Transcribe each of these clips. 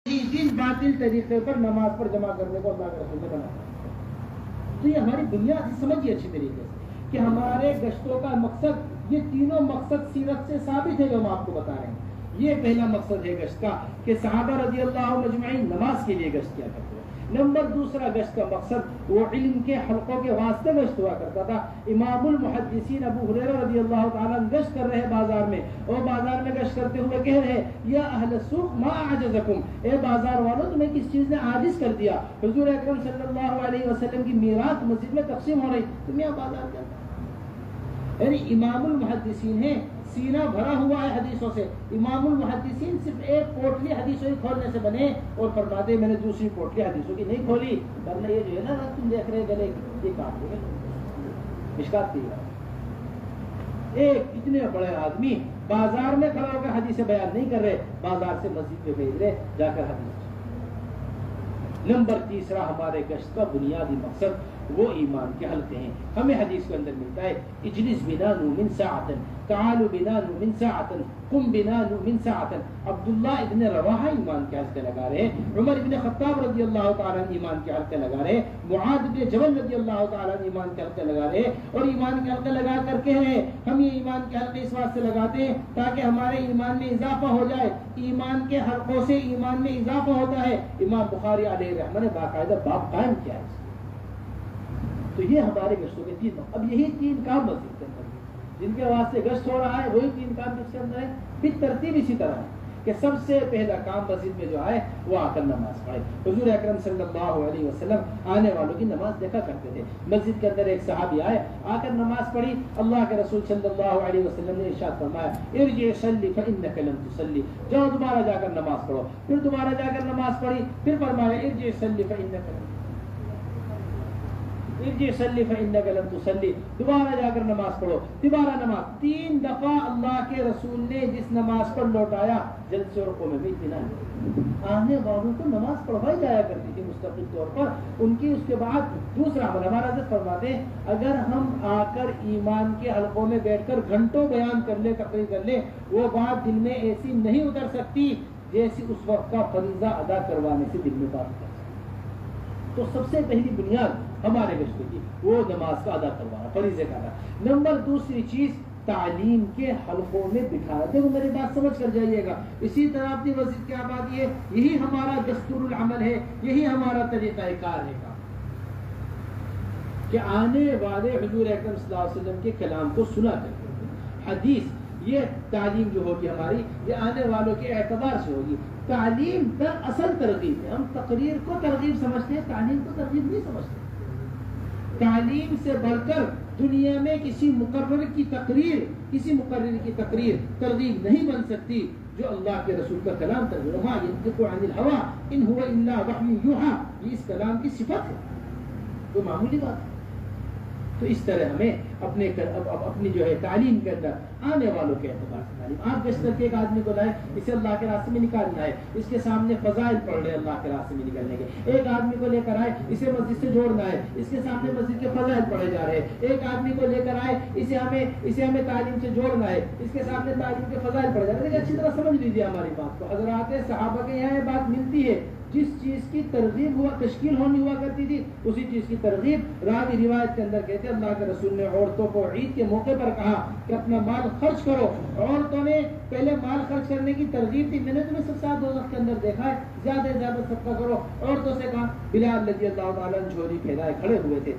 دن باطل طریقے پر نماز پر جمع کرنے کو اللہ کے رسول نے بنا. تو یہ ہماری بنیاد سمجھیے اچھی طریقے سے کہ ہمارے گشتوں کا مقصد، یہ تینوں مقصد سیرت سے ثابت ہے جو ہم آپ کو بتا رہے ہیں. یہ پہلا مقصد ہے گشت کا کہ صحابہ رضی اللہ عنہم اجمعین نماز کے لیے گشت کیا کرتے ہیں. نمبر دوسرا گشت کا مقصد وہ علم کے حلقوں کے واسطے گشت ہوا کرتا تھا. امام المحدثین ابو ہریرہ رضی اللہ تعالیٰ گشت کر رہے بازار میں، اور بازار میں گشت کرتے ہوئے کہہ رہے یا اہل السوق ما اعجزکم، اے بازار والوں تمہیں کس چیز نے عاجز کر دیا. حضور اکرم صلی اللہ علیہ وسلم کی میراث مسجد میں تقسیم ہو رہی، تم یہاں بازار کیا؟ یعنی امام المحدثین ہیں، سینہ بھرا ہوا ہے حدیثوں سے. امام المحدثین صرف ایک پوٹلی حدیثوں کی کھولنے سے بنے اور فرماتے میں نے دوسری پوٹلی حدیثوں کی نہیں کھولی، ورنہ یہ جو ہے نا تم دیکھ رہے گلے یہ کام دے گا مشکات کی بات. ایک اتنے بڑے آدمی بازار میں کھڑا ہو کر حدیث بیان نہیں کر رہے، بازار سے مسجد میں بھیج رہے جا کر حدیث. نمبر تیسرا ہمارے گشت کا بنیادی مقصد وہ ایمان کے حلقے ہیں. ہمیں حدیث کے اندر ملتا ہے اجلس بنا من ساعتن، تعالوا بنا من ساعتن، قم بنا من ساعتن. عبداللہ ابن رواحہ ایمان کے حلقے لگا رہے، عمر ابن خطاب رضی اللہ تعالیٰ ایمان کے حلقے لگا رہے، معاذ ابن جبل رضی اللہ تعالیٰ ایمان کے حلقے لگا رہے، اور ایمان کے حلقے لگا کر کے ہیں ہم یہ ایمان کے حلقے اس واسطے لگاتے ہیں تاکہ ہمارے ایمان میں اضافہ ہو جائے. ایمان کے حلقوں سے ایمان میں اضافہ ہوتا ہے. امام بخاری علیہ رحمہ نے باقاعدہ باب قائم کیا ہے. تو یہ ہمارے گشتوں کے تین. اب یہی تین کام مسجد کے اندر جن کے واسطے گشت ہو رہا ہے وہی تین کام جس کے اندر ہے. پھر ترتیب اسی طرح ہے کہ سب سے پہلا کام مسجد میں جو ہے وہ آ کر نماز پڑھے. حضور اکرم صلی اللہ علیہ وسلم آنے والوں کی نماز دیکھا کرتے تھے. مسجد کے اندر ایک صحابی آئے، آ کر نماز پڑھی. اللہ کے رسول صلی اللہ علیہ وسلم نے ارشاد فرمایا ارجع صلی فانک لم تصلی، جاؤ دوبارہ جا کر نماز پڑھو. پھر دوبارہ جا کر نماز پڑھی. پھر فرمایا ارجع صلی فانک لم تصلی، دوبارہ جا کر نماز پڑھو. دوبارہ نماز. تین دفعہ اللہ کے رسول نے جس نماز پر لوٹایا جلد سے رکوع میں بھی اطمینان. آنے والوں کو نماز پڑھوائی جایا کرتی تھی مستقل طور پر ان کی. اس کے بعد دوسرا عمل ہمارا حضرت فرماتے ہیں اگر ہم آ کر ایمان کے حلقوں میں بیٹھ کر گھنٹوں بیان کر لیں، تقریر کر لیں، وہ بات دل میں ایسی نہیں اتر سکتی جیسی اس وقت کا فریضہ ادا کروانے سے دل میں بات اتر. تو سب سے پہلی بنیاد ہمارے گشت کی وہ نماز کا ادا کروانا، فریضے کا ادا. نمبر دوسری چیز تعلیم کے حلقوں میں بٹھانا. دیکھو میری بات سمجھ کر جائیے گا. اسی طرح اپنی مسجد کی آبادی ہے، یہی ہمارا دستور العمل ہے، یہی ہمارا طریقہ کار ہے کہ آنے والے حضور اکرم صلی اللہ علیہ وسلم کے کلام کو سنا کر حدیث. یہ تعلیم جو ہوگی ہماری یہ آنے والوں کے اعتبار سے ہوگی. تعلیم در اصل ترغیب ہے. ہم تقریر کو ترغیب سمجھتے ہیں، تعلیم کو ترغیب نہیں سمجھتے. تعلیم سے بڑھ کر دنیا میں کسی مقرر کی تقریر ترغیب نہیں بن سکتی جو اللہ کے رسول کا کلام ترغیب. وما ينطق عن الهوى ان هو الا وحی یوحى، یہ اس کلام کی صفت ہے، تو معمولی بات ہے. تو اس طرح ہمیں اپنی جو ہے تعلیم کے اندر آنے والوں کے اعتبار سے تعلیم. آپ جس طرح کے ایک آدمی کو لائے اسے اللہ کے راستے میں نکالنا ہے، اس کے سامنے فضائل پڑھ رہے اللہ کے راستے میں نکلنے کے. ایک آدمی کو لے کر آئے اسے مسجد سے جوڑنا ہے، اس کے سامنے مسجد کے فضائل پڑھے جا رہے ہیں. ایک آدمی کو لے کر آئے اسے ہمیں تعلیم سے جوڑنا ہے، اس کے سامنے تعلیم کے فضائل پڑھے جا رہے ہیں. لیکن اچھی طرح سمجھ لیجیے ہماری بات کو. حضرات صحابہ کے یہاں یہ بات ملتی ہے، جس چیز کی ترغیب تشکیل ہونی ہوا کرتی تھی اسی چیز کی ترغیب. راوی روایت کے اندر کہتے اللہ کے رسول نے عورتوں کو عید کے موقع پر کہا کہ اپنا مال خرچ کرو. عورتوں نے پہلے مال خرچ کرنے کی ترغیب دی. میں نے تمہیں سب ساتھ دوزخ کے اندر دیکھا ہے، زیادہ سے زیادہ صدقہ کرو. عورتوں سے کہا. بلال رضی اللہ تعالیٰ جھولی پھیلائے کھڑے ہوئے تھے،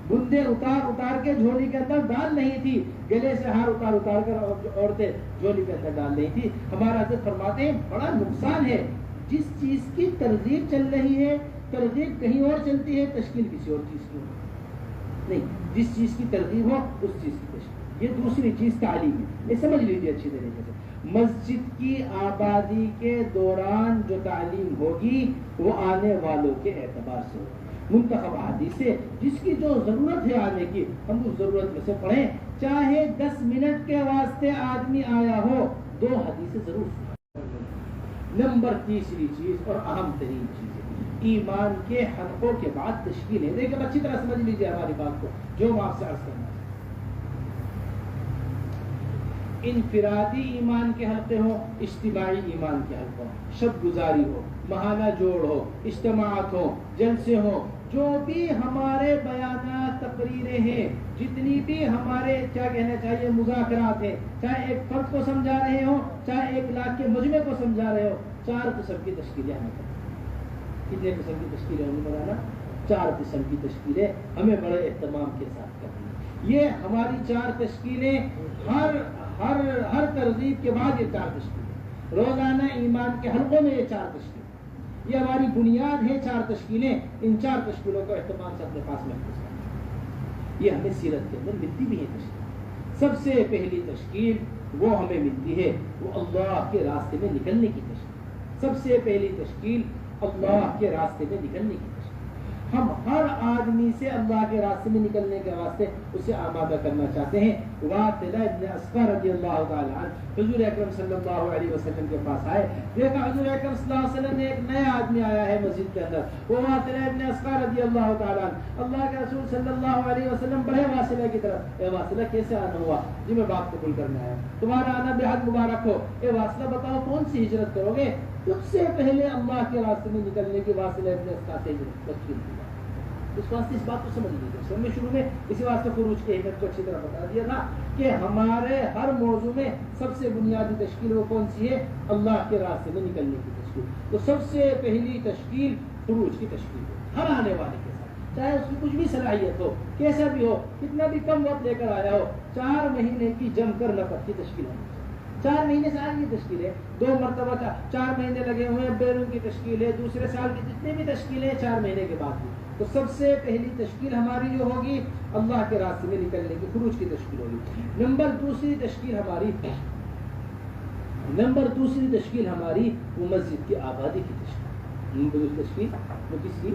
بندے اتار کے جھولی کے اندر ڈال نہیں تھی، گلے سے ہار اتار کر عورتیں جھولی کے اندر ڈال نہیں تھی. ہمارا حضرت فرماتے ہیں بڑا نقصان ہے جس چیز کی ترغیب چل رہی ہے، ترغیب کہیں اور چلتی ہے، تشکیل کسی اور چیز کی نہیں. جس چیز کی ترغیب ہو اس چیز کی تشکیل. یہ دوسری چیز تعلیم ہے. یہ سمجھ لیجیے اچھی طریقے سے. مسجد کی آبادی کے دوران جو تعلیم ہوگی وہ آنے والوں کے اعتبار سے ہوگی. منتخب حدیث سے جس کی جو ضرورت ہے آنے کی ہم اس ضرورت میں سے پڑھیں. چاہے 10 منٹ کے واسطے آدمی آیا ہو 2 حدیثیں ضرور. نمبر تیسری چیز اور اہم ترین چیز ایمان کے حلقوں کے بعد تشکیل ہے. دیکھیں اچھی طرح سمجھ لیجیے ہماری بات کو جو ہم آپ سے عرض کرنا ہے انفرادی ایمان کے حلقے ہوں، اجتماعی ایمان کے حلقے ہوں، شب گزاری ہو، ماہانہ جوڑ ہو، اجتماعات ہو، جلسے ہوں، جو بھی ہمارے بیانات تقریریں ہیں، جتنی بھی ہمارے کیا کہنا چاہیے مذاکرات ہیں، چاہے ایک فرد کو سمجھا رہے ہوں، چاہے 1 لاکھ کے مجمع کو سمجھا رہے ہو، 4 قسم کی تشکیلیں ہمیں کریں۔ کتنے قسم کی تشکیلیں ہمیں بنانا؟ 4 قسم کی تشکیلیں ہمیں بڑے اہتمام کے ساتھ کرنی۔ یہ ہماری 4 تشکیلیں ہر ترغیب کے بعد یہ 4 تشکیلیں، روزانہ ایمان کے حلقوں میں یہ 4 تشکیلیں، یہ ہماری بنیاد ہے 4 تشکیلیں۔ ان 4 تشکیلوں کا اہتمام سے اپنے پاس محفوظ کرنا، یہ ہمیں سیرت کے اندر ملتی بھی ہے تشکیل۔ سب سے پہلی تشکیل وہ ہمیں ملتی ہے، وہ اللہ کے راستے میں نکلنے کی تشکیل۔ سب سے پہلی تشکیل اللہ کے راستے میں نکلنے کی تشکیل۔ ہم ہر آدمی سے اللہ کے راستے میں نکلنے کے واسطے اسے آمادہ کرنا چاہتے ہیں۔ واطلہ ابن اسقر رضی اللہ تعالی عنہ حضور اکرم صلی اللہ علیہ وسلم کے پاس آئے، دیکھا حضور اکرم صلی اللہ علیہ وسلم نے ایک نیا آدمی آیا ہے مسجد کے اندر، وہ واطلہ ابن اسقر رضی اللہ تعالی عنہ۔ اللہ کے رسول صلی اللہ علیہ وسلم بڑھے واصلہ کی طرف، اے واصلہ کیسے آنا ہوا؟ جی میں بات قبول کرنے آیا، تمہارا آنا بے حد مبارک ہو۔ اے واصلہ بتاؤ کون سی ہجرت کرو گے؟ سب سے پہلے اللہ کے راستے میں نکلنے کی واصلہ ابن اسقر سے ہجرت تشکیل دی۔ اس واسطے اس بات کو سمجھ لیجیے، میں شروع میں اسی واسطے خروج کی اہمیت کو اچھی طرح بتا دیا تھا کہ ہمارے ہر موضوع میں سب سے بنیادی تشکیل وہ کون سی ہے؟ اللہ کے راستے میں نکلنے کی تشکیل۔ تو سب سے پہلی تشکیل خروج کی تشکیل ہے، ہر آنے والے کے ساتھ، چاہے اس کی کچھ بھی صلاحیت ہو، کیسا بھی ہو، کتنا بھی کم وقت لے کر آیا ہو، 4 مہینے کی جم کر نفر کی تشکیل ہونی چاہیے۔ 4 مہینے سے آگے کی تشکیل ہے، 2 مرتبہ 4 مہینے لگے ہوئے ہیں، بیرون کی تشکیل ہے، دوسرے سال کی جتنے بھی تشکیلیں 4 مہینے کے بعد کی۔ تو سب سے پہلی تشکیل ہماری جو ہوگی اللہ کے راستے میں نکلنے کی خروج کی تشکیل ہوگی۔ نمبر دوسری تشکیل ہماری وہ مسجد کی آبادی کی تشکیل۔ نمبر دوسری تشکیل وہ کس کی؟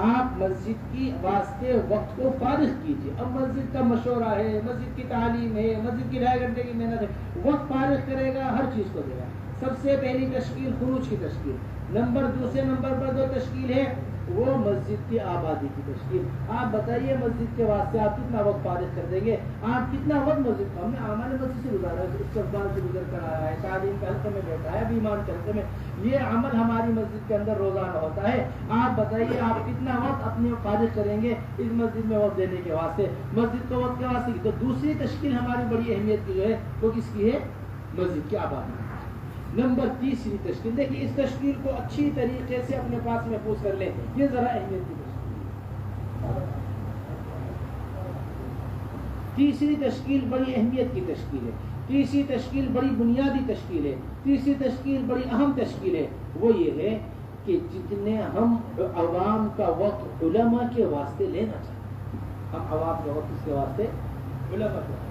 آپ مسجد کی واسطے وقت کو فارغ کیجیے۔ اب مسجد کا مشورہ ہے، مسجد کی تعلیم ہے، مسجد کی 2.5 گھنٹے کی محنت ہے، وقت فارغ کرے گا، ہر چیز کو دے گا۔ سب سے پہلی تشکیل خروج کی تشکیل۔ دوسرے نمبر پر جو تشکیل ہے وہ مسجد کی آبادی کی تشکیل۔ آپ بتائیے مسجد کے واسطے آپ کتنا وقت فارغ کر دیں گے؟ آپ کتنا وقت مسجد کا؟ ہم نے اعمال مسجد سے گزارا ہے، استقبال سے گزر کر آیا ہے، تعلیم کے حلقے میں بیٹھا ہے، اب ایمان کے حلقے میں، یہ عمل ہماری مسجد کے اندر روزانہ ہوتا ہے۔ آپ بتائیے آپ کتنا وقت اپنے فارغ کریں گے اس مسجد میں وقت دینے کے واسطے، مسجد کو وقت کے واسطے۔ تو دوسری تشکیل ہماری بڑی اہمیت کی جو ہے وہ کس کی ہے؟ مسجد کی آبادی۔ نمبر تیسری تشکیل، دیکھیے اس تشکیل کو اچھی طریقے سے اپنے پاس محفوظ کر لیں، یہ ذرا اہمیت کی تشکیل ہے۔ تیسری تشکیل بڑی اہمیت کی تشکیل ہے، تیسری تشکیل بڑی بنیادی تشکیل ہے، تیسری تشکیل بڑی اہم تشکیل ہے۔ وہ یہ ہے کہ جتنے ہم عوام کا وقت علماء کے واسطے لینا چاہتے ہیں، ہم عوام کا وقت اس کے واسطے علماء کے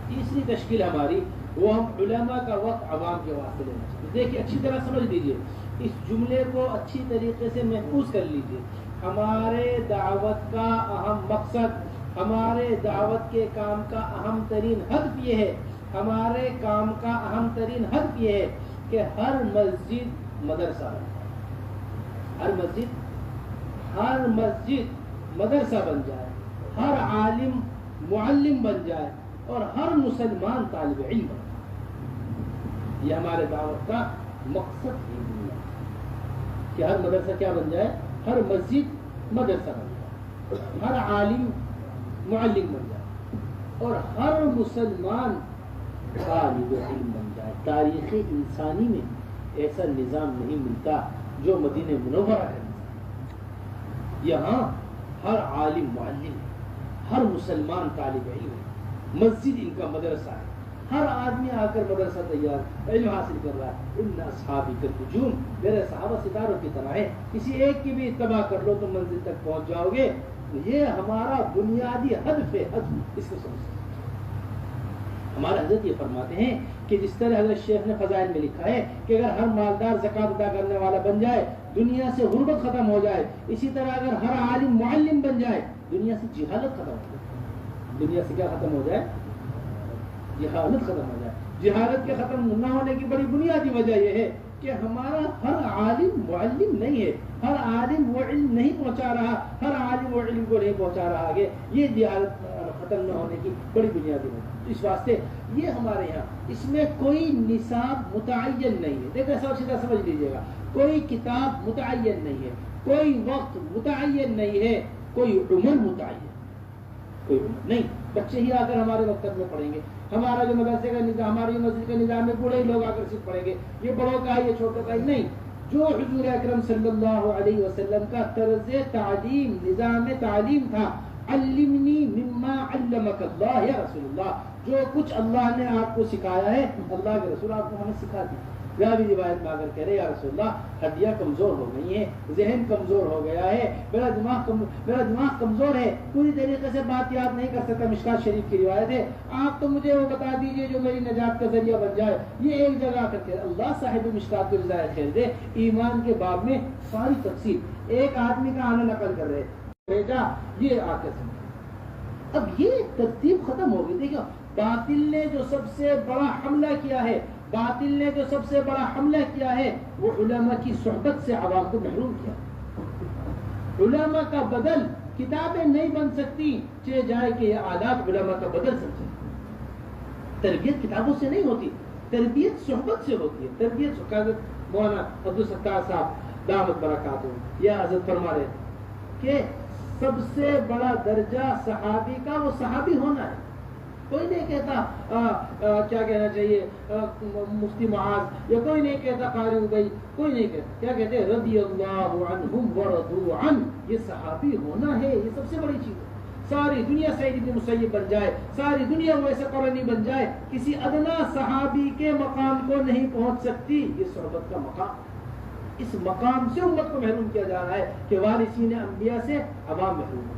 تیسری تشکیل ہماری وہ ہم علماء کا وقت عوام کے واسطے لینا چاہتے ہیں۔ دیکھیے اچھی طرح سمجھ لیجیے، اس جملے کو اچھی طریقے سے محفوظ کر لیجیے۔ ہمارے دعوت کا اہم مقصد، ہمارے دعوت کے کام کا اہم ترین ہدف یہ ہے، ہمارے کام کا اہم ترین ہدف یہ ہے کہ ہر مسجد مدرسہ بن جائے، ہر مسجد مدرسہ بن جائے، ہر عالم معلم بن جائے اور ہر مسلمان طالب علم بن جائے۔ یہ ہمارے دعوت کا مقصد ہی ہے کہ ہر مدرسہ کیا بن جائے؟ ہر مسجد مدرسہ بن جائے، ہر عالم معلم بن جائے اور ہر مسلمان طالب علم بن جائے۔ تاریخ انسانی میں ایسا نظام نہیں ملتا جو مدینہ منورہ کا نظام۔ یہاں ہر عالم معلم، ہر مسلمان طالب علم، مسجد ان کا مدرسہ ہے، ہر آدمی آ کر مدرسہ تیار علم حاصل کر رہا ہے۔ ان اصحابی کالنجوم، میرے صحابہ ستاروں کی طرح ہے، کسی ایک کی بھی اتباع کر لو تو منزل تک پہنچ جاؤ گے۔ یہ ہمارا بنیادی ہدف ہے، ہدف اس کو سمجھ۔ ہمارے حضرت یہ فرماتے ہیں کہ جس طرح حضرت شیخ نے فضائل میں لکھا ہے کہ اگر ہر مالدار زکوٰۃ ادا کرنے والا بن جائے دنیا سے غربت ختم ہو جائے، اسی طرح اگر ہر عالم معلم بن جائے دنیا سے جہالت ختم ہو جائے۔ دنیا سے کیا ختم ہو جائے؟ جہالت ختم ہو جائے۔ جہالت کے ختم نہ ہونے کی بڑی بنیادی وجہ یہ ہے کہ ہمارا ہر عالم معلم نہیں ہے، ہر عالم وہ علم نہیں پہنچا رہا، ہر عالم وہ علم کو نہیں پہنچا رہا آگے۔ یہ جہالت ختم نہ ہونے کی بڑی بنیادی وجہ۔ اس واسطے یہ ہمارے یہاں اس میں کوئی نصاب متعین نہیں ہے۔ دیکھیں سب سیدھا سمجھ لیجیے گا، کوئی کتاب متعین نہیں ہے، کوئی وقت متعین نہیں ہے، کوئی عمر متعین، کوئی عمر نہیں۔ بچے ہی آ کر ہمارے مکتب میں پڑھیں گے، ہمارا جو مدرسے کا نظام، ہماری مسجد کا نظام میں بوڑھے لوگ آ کر صرف پڑھیں گے، یہ بڑوں کا ہے یہ چھوٹوں کا ہے نہیں۔ جو حضور اکرم صلی اللہ علیہ وسلم کا طرز تعلیم، نظام تعلیم تھا، علمنی مما علمک اللہ یا رسول اللہ، جو کچھ اللہ نے آپ کو سکھایا ہے اللہ کے رسول آپ کو ہمیں سکھا دی۔ یا بھی روایت میں اگر کہہ رہے یا رسول اللہ ہڈیاں کمزور ہو گئی ہیں، ذہن کمزور ہو گیا ہے، میرا دماغ کمزور ہے، پوری طریقے سے بات یاد نہیں کر سکتا۔ مشکات شریف کی روایت ہے، آپ تو مجھے وہ بتا دیجئے جو میری نجات کا ذریعہ بن جائے۔ یہ ایک جگہ کر کے اللہ صاحب مشکات کو جزائے خیر دے، ایمان کے باب میں ساری تفصیل ایک آدمی کا آنا نقل کر رہے بیٹا یہ آ کے سمجھ۔ اب یہ ترتیب ختم ہو گئی۔ دیکھو باطل نے جو سب سے بڑا حملہ کیا ہے، باطل نے جو سب سے بڑا حملہ کیا ہے وہ علماء کی صحبت سے عوام کو محروم کیا۔ علماء کا بدل کتابیں نہیں بن سکتی، چاہے جائے کہ یہ آداب علماء کا بدل سکتے۔ تربیت کتابوں سے نہیں ہوتی، تربیت صحبت سے ہوتی ہے۔ تربیت مولانا عبدالستار صاحب دامت برکاتہ یہ حضرت فرما رہے کہ سب سے بڑا درجہ صحابی کا وہ صحابی ہونا ہے۔ کوئی نہیں کہتا کیا کہنا چاہیے مفتی معاذ، یا کوئی نہیں کہتا قاری ابی، کوئی نہیں کہتا، کیا کہتے ہیں رضی اللہ عنہم ورضوا عنہ۔ یہ صحابی ہونا ہے، یہ سب سے بڑی چیز ہے۔ ساری دنیا سعید بن مسیب بن جائے، ساری دنیا ویسے قرنی بن جائے، کسی ادنا صحابی کے مقام کو نہیں پہنچ سکتی۔ یہ صحبت کا مقام، اس مقام سے امت کو محروم کیا جا رہا ہے کہ وارثین انبیاء سے عوام محروم ہے۔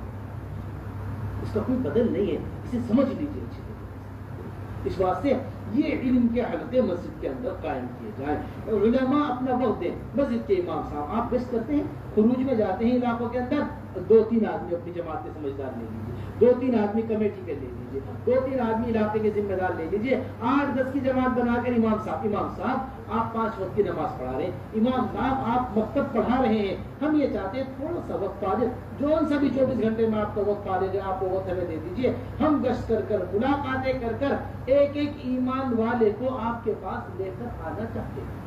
اس کا کوئی بدل نہیں ہے، اسے سمجھ لیجیے اچھی طرح۔ اس واسطے یہ علم کے حلقے مسجد کے اندر قائم کیے جائیں، علماء اپنا وقت دیں۔ مسجد کے امام صاحب آپ گشت کرتے ہیں، خروج میں جاتے ہیں علاقوں کے اندر، 2-3 آدمی اپنی جماعت کے سمجھدار لے لیجیے، 2-3 آدمی کمیٹی کے لے لیجیے، 2-3 آدمی علاقے کے ذمہ دار لے لیجیے، 8-10 کی جماعت بنا کر امام صاحب آپ 5 وقت کی نماز پڑھا رہے ہیں، امام صاحب آپ مکتب پڑھا رہے ہیں، ہم یہ چاہتے ہیں تھوڑا سا وقت پا دیں، جو ان سبھی 24 گھنٹے میں آپ کو وقت پا دیں، آپ کو وقت ہمیں دے دیجیے، ہم گشت کر کر ملاقاتیں کر کر ایک ایمان والے کو آپ کے پاس لے کر آنا چاہتے ہیں۔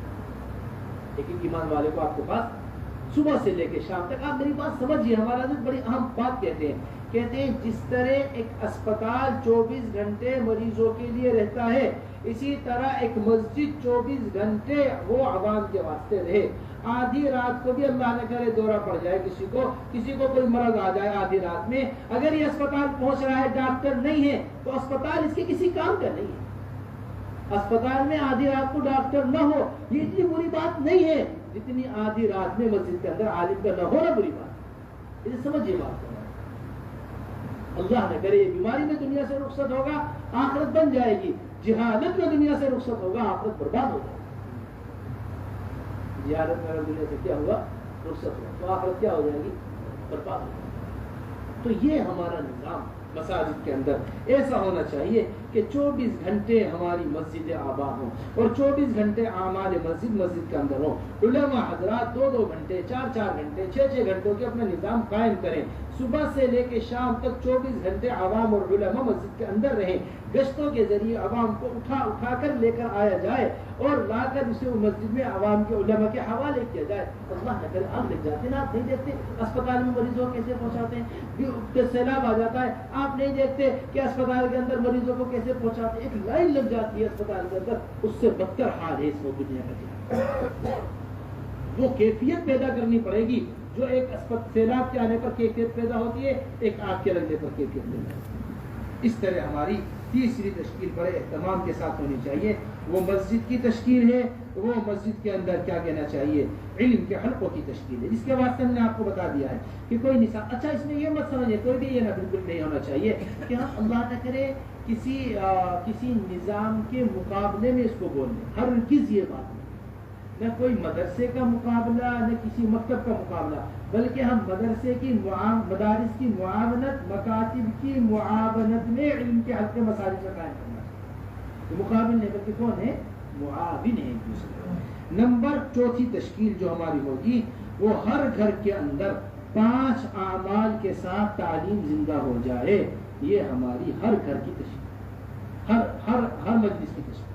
ایک ایمان والے کو آپ کے پاس صبح سے لے کے شام تک، آپ میری بات سمجھیے، ہمارا بڑی اہم بات کہتے ہیں جس طرح ایک اسپتال 24 گھنٹے مریضوں کے لیے رہتا ہے، اسی طرح ایک مسجد 24 گھنٹے وہ عوام کے واسطے رہے۔ آدھی رات کو بھی اللہ نہ کرے دورہ پڑ جائے کسی کو کوئی مرض آ جائے آدھی رات میں، اگر یہ اسپتال پہنچ رہا ہے، ڈاکٹر نہیں ہے تو اسپتال اس کے کسی کام کا نہیں ہے۔ اسپتال میں آدھی رات کو ڈاکٹر نہ ہو یہ اتنی بری بات نہیں ہے جتنی آدھی رات میں مسجد کے اندر عالم کا نہ ہونا بری بات ہے۔ اسے سمجھیے بات کرنا، اللہ نہ کرے یہ بیماری میں دنیا سے رخصت ہوگا، آخرت بن جائے گی، جہالت میں دنیا سے رخصت ہوگا، آخرت برباد ہو جائے گی۔ جہالت میں دنیا سے کیا ہوگا؟ رخصت ہوگا تو آخرت کیا ہو جائے گی؟ برباد ہو جائے گی۔ تو یہ ہمارا نظام مساجد کے اندر ایسا ہونا چاہیے کہ 24 گھنٹے ہماری مسجد آباد ہوں اور 24 گھنٹے اعمال مسجد کے اندر ہوں۔ علماء حضرات 2-2 گھنٹے 4-4 گھنٹے 6-6 گھنٹوں کے اپنا نظام قائم کریں، صبح سے لے کے شام تک 24 گھنٹے عوام اور علماء مسجد کے اندر رہیں، گشتوں کے ذریعے عوام کو اٹھا کر لے کر آیا جائے اور لا کر اسے مسجد میں عوام کے علماء کے حوالے کیا جائے۔ اللہ نہ کرے آگ لگ جاتے ہیں، آپ نہیں دیکھتے اسپتال میں مریضوں کو کیسے پہنچاتے ہیں، سیلاب آ جاتا ہے آپ نہیں دیکھتے کہ اسپتال کے اندر مریضوں کو کیسے پہنچاتے ہیں، ایک لائن لگ جاتی ہے اسپتال کے اندر، اس سے بدتر حال ہے اس وقت دنیا کا۔ جو کیفیت پیدا کرنی پڑے گی، جو ایک سیلاب کے آنے پر کیفیت پیدا ہوتی ہے، ایک آگ کے لگنے پر کیفیت پیدا ہوتی ہے۔ اس طرح ہماری تیسری تشکیل بڑے اہتمام کے ساتھ ہونی چاہیے، وہ مسجد کی تشکیل ہے، وہ مسجد کے اندر کیا کہنا چاہیے، علم کے حلقوں کی تشکیل ہے، جس کے واسطے ہم نے آپ کو بتا دیا ہے کہ کوئی نصاب، اچھا اس میں یہ مت سمجھے، کوئی بھی یہ نہ بالکل نہیں ہونا چاہیے کہ ہاں اللہ نہ کرے کسی نظام کے مقابلے میں اس کو بولنے، ہرگز یہ بات نہیں، نہ کوئی مدرسے کا مقابلہ نہ کسی مکتب کا مقابلہ، بلکہ ہم مدارس کی معاونت، مکاتب کی معاونت میں علم کے حلقے مساجد کا قائم کرنا ہے۔ یہ مقابل نہیں بلکہ کون ہے؟ معاون ہے ایک دوسرے۔ نمبر چوتھی تشکیل جو ہماری ہوگی وہ ہر گھر کے اندر 5 اعمال کے ساتھ تعلیم زندہ ہو جائے، یہ ہماری ہر گھر کی تشکیل، ہر مجلس کی تشکیل،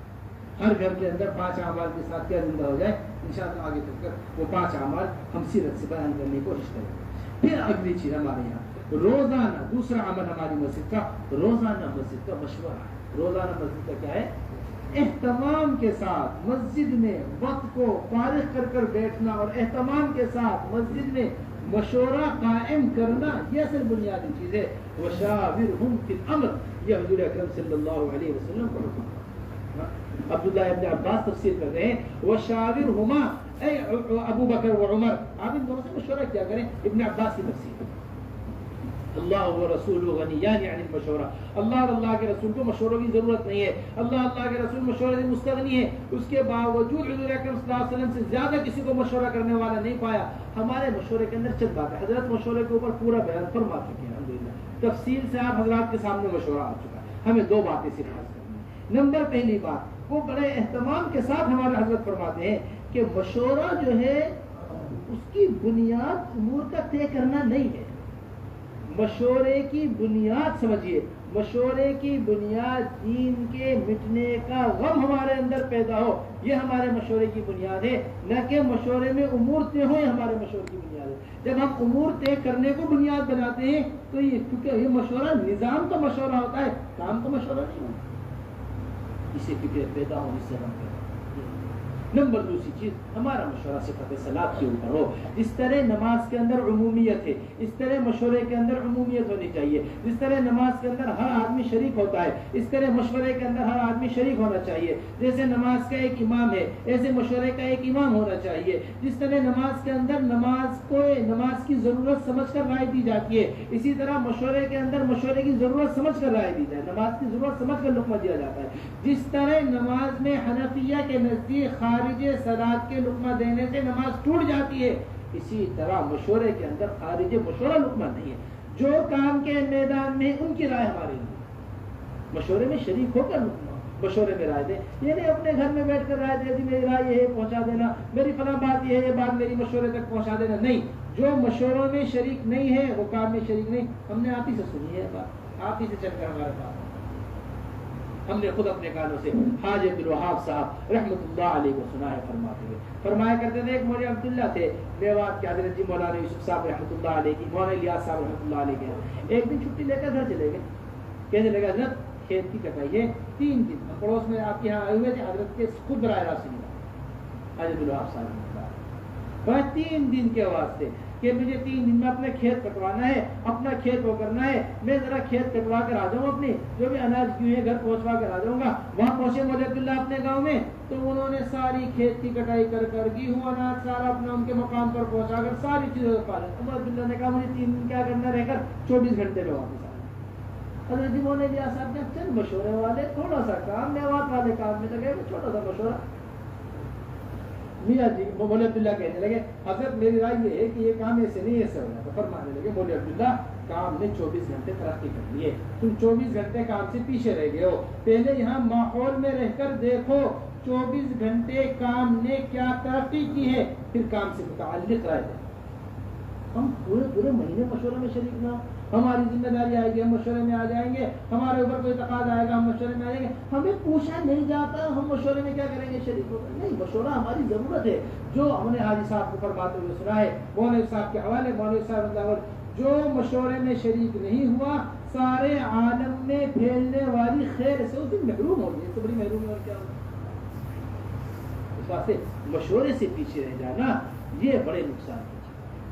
ہر گھر کے اندر 5 اعمال کے ساتھ کیا زندہ ہو جائے، انشاءاللہ آگے چل کر وہ 5 اعمال ہم سیرت سے بیان کرنے کی کوشش کریں گے۔ پھر اگلی چیز ہمارے یہاں روزانہ، دوسرا عمل ہماری مسجد کا روزانہ مسجد کا مشورہ ہے۔ روزانہ مسجد کا کیا ہے؟ اہتمام کے ساتھ مسجد میں وقت کو فارغ کر بیٹھنا اور اہتمام کے ساتھ مسجد میں مشورہ قائم کرنا، یہ اصل بنیادی چیز ہے۔ وشاورہم فی الامر، یہ حضور اکرم صلی اللہ علیہ وسلم کا حکم ہے۔ عبداللہ ابن عباس تفسیر کر رہے ہیں وشاورہما، اے ابو بکر و عمر، آپ ان دونوں سے مشورہ کیا کریں۔ ابن عباس کی تفسیر، اللہ و رسول غنیان عن المشورہ، اللہ اور اللہ کے رسول کو مشوروں کی ضرورت نہیں ہے، اللہ کے رسول مشورے سے مستغنی ہے، اس کے باوجود حضور اکرم صلی اللہ علیہ وسلم سے زیادہ کسی کو مشورہ کرنے والا نہیں پایا۔ ہمارے مشورے کے اندر چند بات ہے، حضرت مشورے کے اوپر پورا بیان فرما چکے ہیں الحمدللہ، تفصیل سے آپ حضرات کے سامنے مشورہ آ چکا ہے، ہمیں 2 باتیں صرف عرض کرنی ہے۔ نمبر پہلی بات، وہ بڑے اہتمام کے ساتھ ہمارے حضرت فرماتے ہیں کہ مشورہ جو ہے اس کی بنیاد امور کا طے کرنا نہیں ہے۔ مشورے کی بنیاد سمجھیے، مشورے کی بنیاد دین کے مٹنے کا غم ہمارے اندر پیدا ہو، یہ ہمارے مشورے کی بنیاد ہے، نہ کہ مشورے میں امور طے ہو، یہ ہمارے مشورے کی بنیاد ہے۔ جب ہم امور طے کرنے کو بنیاد بناتے ہیں تو یہ مشورہ نظام کا مشورہ ہوتا ہے، کام کا مشورہ نہیں ہوتا، اسے فکر پیدا ہونے سے ہم کریں۔ نمبر دوسری چیز، ہمارا مشورہ صفت صلاۃ کے اوپر ہو۔ جس طرح نماز کے اندر عمومیت ہے، اس طرح مشورے کے اندر عمومیت ہونی چاہیے۔ جس طرح نماز کے اندر ہر آدمی شریک ہوتا ہے، اس طرح مشورے کے اندر ہر آدمی شریک ہونا چاہیے۔ جیسے نماز کا ایک امام ہے، ایسے مشورے کا ایک امام ہونا چاہیے۔ جس طرح نماز کے اندر نماز کی ضرورت سمجھ کر رائے دی جاتی ہے، اسی طرح مشورے کے اندر مشورے کی ضرورت سمجھ کر رائے دی جائے، نماز کی ضرورت سمجھ کر لقمہ دیا جاتا ہے۔ جس طرح نماز میں حنفیہ کے نزدیک خارج صلاۃ کے لقمہ دینے سے نماز ٹوٹ جاتی ہے، اسی طرح مشورے کے اندر خارج مشورہ لقمہ نہیں ہے۔ جو کام کے میدان میں ان کی رائے ہمارے لیے، مشورے میں شریک ہو کر مشورے میں رائے دیں، یہ نہیں اپنے گھر میں بیٹھ کر رائے دے دی میری رائے یہ ہے پہنچا دینا، میری فلاں بات یہ ہے یہ بات میری مشورے تک پہنچا دینا، نہیں۔ جو مشوروں میں شریک نہیں ہے وہ کام میں شریک نہیں۔ ہم نے آپ ہی سے سنی ہے بات، آپ ہی سے چل کر ہمارے پاس، ہم نے خود اپنے کانوں سے حاجی عبدالوہاب صاحب رحمۃ اللہ علیہ کو سنا ہے فرماتے ہوئے، فرمایا کرتے تھے ایک مولانا عبداللہ تھے میوات کے، حضرت جی مولانا یوسف صاحب رحمۃ اللہ علیہ کی، مولانا الیاس صاحب رحمۃ اللہ علیہ کے ایک دن چھٹی لے کر گھر چلے گئے، کہنے لگا حضرت کھیت کی کٹائی ہے 3 دن، پڑوس میں آپ کے یہاں آئے ہوئے تھے، حضرت کے خود براہ راست نہیں حاجی عبدالوہاب صاحب رحمۃ اللہ 3 دن کے واسطے کہ مجھے 3 دن میں اپنا کھیت کٹوانا ہے، اپنا کھیت وہ کرنا ہے، میں ذرا کھیت کٹوا کر آ جاؤں، اپنی جو بھی اناج کیوں ہے گھر پہنچوا کر آ جاؤں گا۔ وہاں پہنچے مولانا عبداللہ اپنے گاؤں میں تو انہوں نے ساری کھیت کی کٹائی کر گیہوں اناج سارا اپنا ان کے مقام پر پہنچا کر ساری چیزیں پالیں۔ مولانا عبداللہ نے کہا مجھے 3 دن کیا کرنا رہ کر 24 گھنٹے میں واپس آنا۔ حضرت جی مولانا الیاس صاحب نے چند مشورے والے تھوڑا سا کام، میوات والے کام میں لگے چھوٹا سا مشورہ، میاں جی مولانا عبداللہ کہنے لگے حضرت میری رائے یہ ہے کہ یہ کام ایسے نہیں ایسے ہونا، تو فرمانے لگے مولانا عبداللہ کام نے 24 گھنٹے ترقی کر لی ہے، تم 24 گھنٹے کام سے پیچھے رہ گئے ہو، پہلے یہاں ماحول میں رہ کر دیکھو 24 گھنٹے کام نے کیا ترقی کی ہے، پھر کام سے متعلق رائے دیں۔ ہم پورے مہینے مشورے میں شریک نہ ہو، ہماری ذمہ داری آئے گی ہم مشورے میں آ جائیں گے، ہمارے اوپر کوئی تقاضا آئے گا ہم مشورے میں آ جائیں گے، ہمیں پوچھا نہیں جاتا ہم مشورے میں کیا کریں گے شریک ہوگا، نہیں، مشورہ ہماری ضرورت ہے۔ جو ہم نے حاجی صاحب کو فرماتے ہوئے سنا ہے مولوی صاحب کے حوالے، مولوی صاحب جو مشورے میں شریک نہیں ہوا سارے عالم میں پھیلنے والی خیر سے اس دن محروم ہو گئی، اس سے بڑی محرومی اور کیا ہوگی؟ اس واسطے مشورے سے پیچھے رہ جانا یہ بڑے نقصان ہے۔